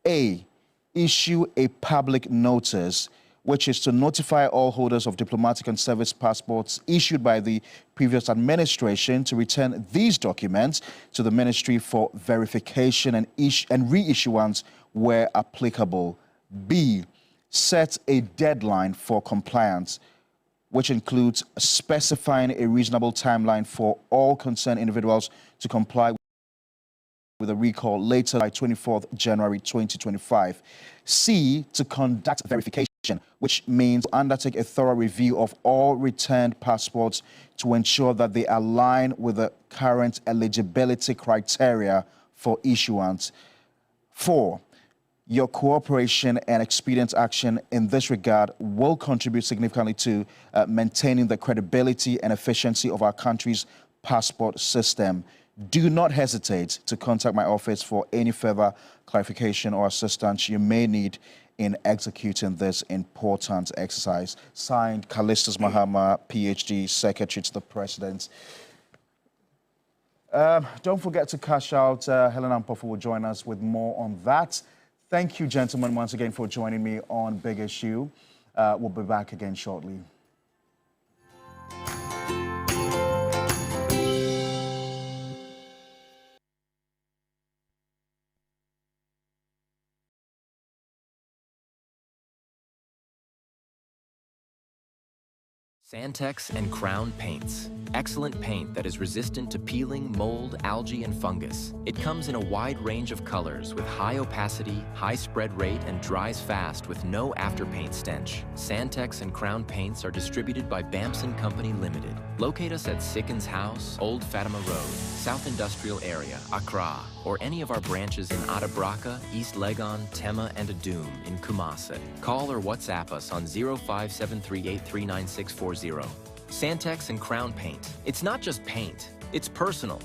A, issue a public notice, which is to notify all holders of diplomatic and service passports issued by the previous administration to return these documents to the ministry for verification and reissuance where applicable. B, set a deadline for compliance, which includes specifying a reasonable timeline for all concerned individuals to comply with a recall later by 24th January 2025. C, to conduct verification, which means undertake a thorough review of all returned passports to ensure that they align with the current eligibility criteria for issuance. 4, your cooperation and expedient action in this regard will contribute significantly to maintaining the credibility and efficiency of our country's passport system. Do not hesitate to contact my office for any further clarification or assistance you may need in executing this important exercise. Signed, Callistus Mahama, PhD, Secretary to the President. Don't forget to cash out. Helen Ampofu will join us with more on that. Thank you, gentlemen, once again for joining me on Big Issue. We'll be back again shortly. Santex and Crown Paints. Excellent paint that is resistant to peeling, mold, algae, and fungus. It comes in a wide range of colors with high opacity, high spread rate, and dries fast with no afterpaint stench. Santex and Crown Paints are distributed by Bamson Company Limited. Locate us at Sickens House, Old Fatima Road, South Industrial Area, Accra, or any of our branches in Atabraka, East Legon, Tema, and Adum in Kumasi. Call or WhatsApp us on 0573839640. Santex and Crown Paint. It's not just paint, it's personal.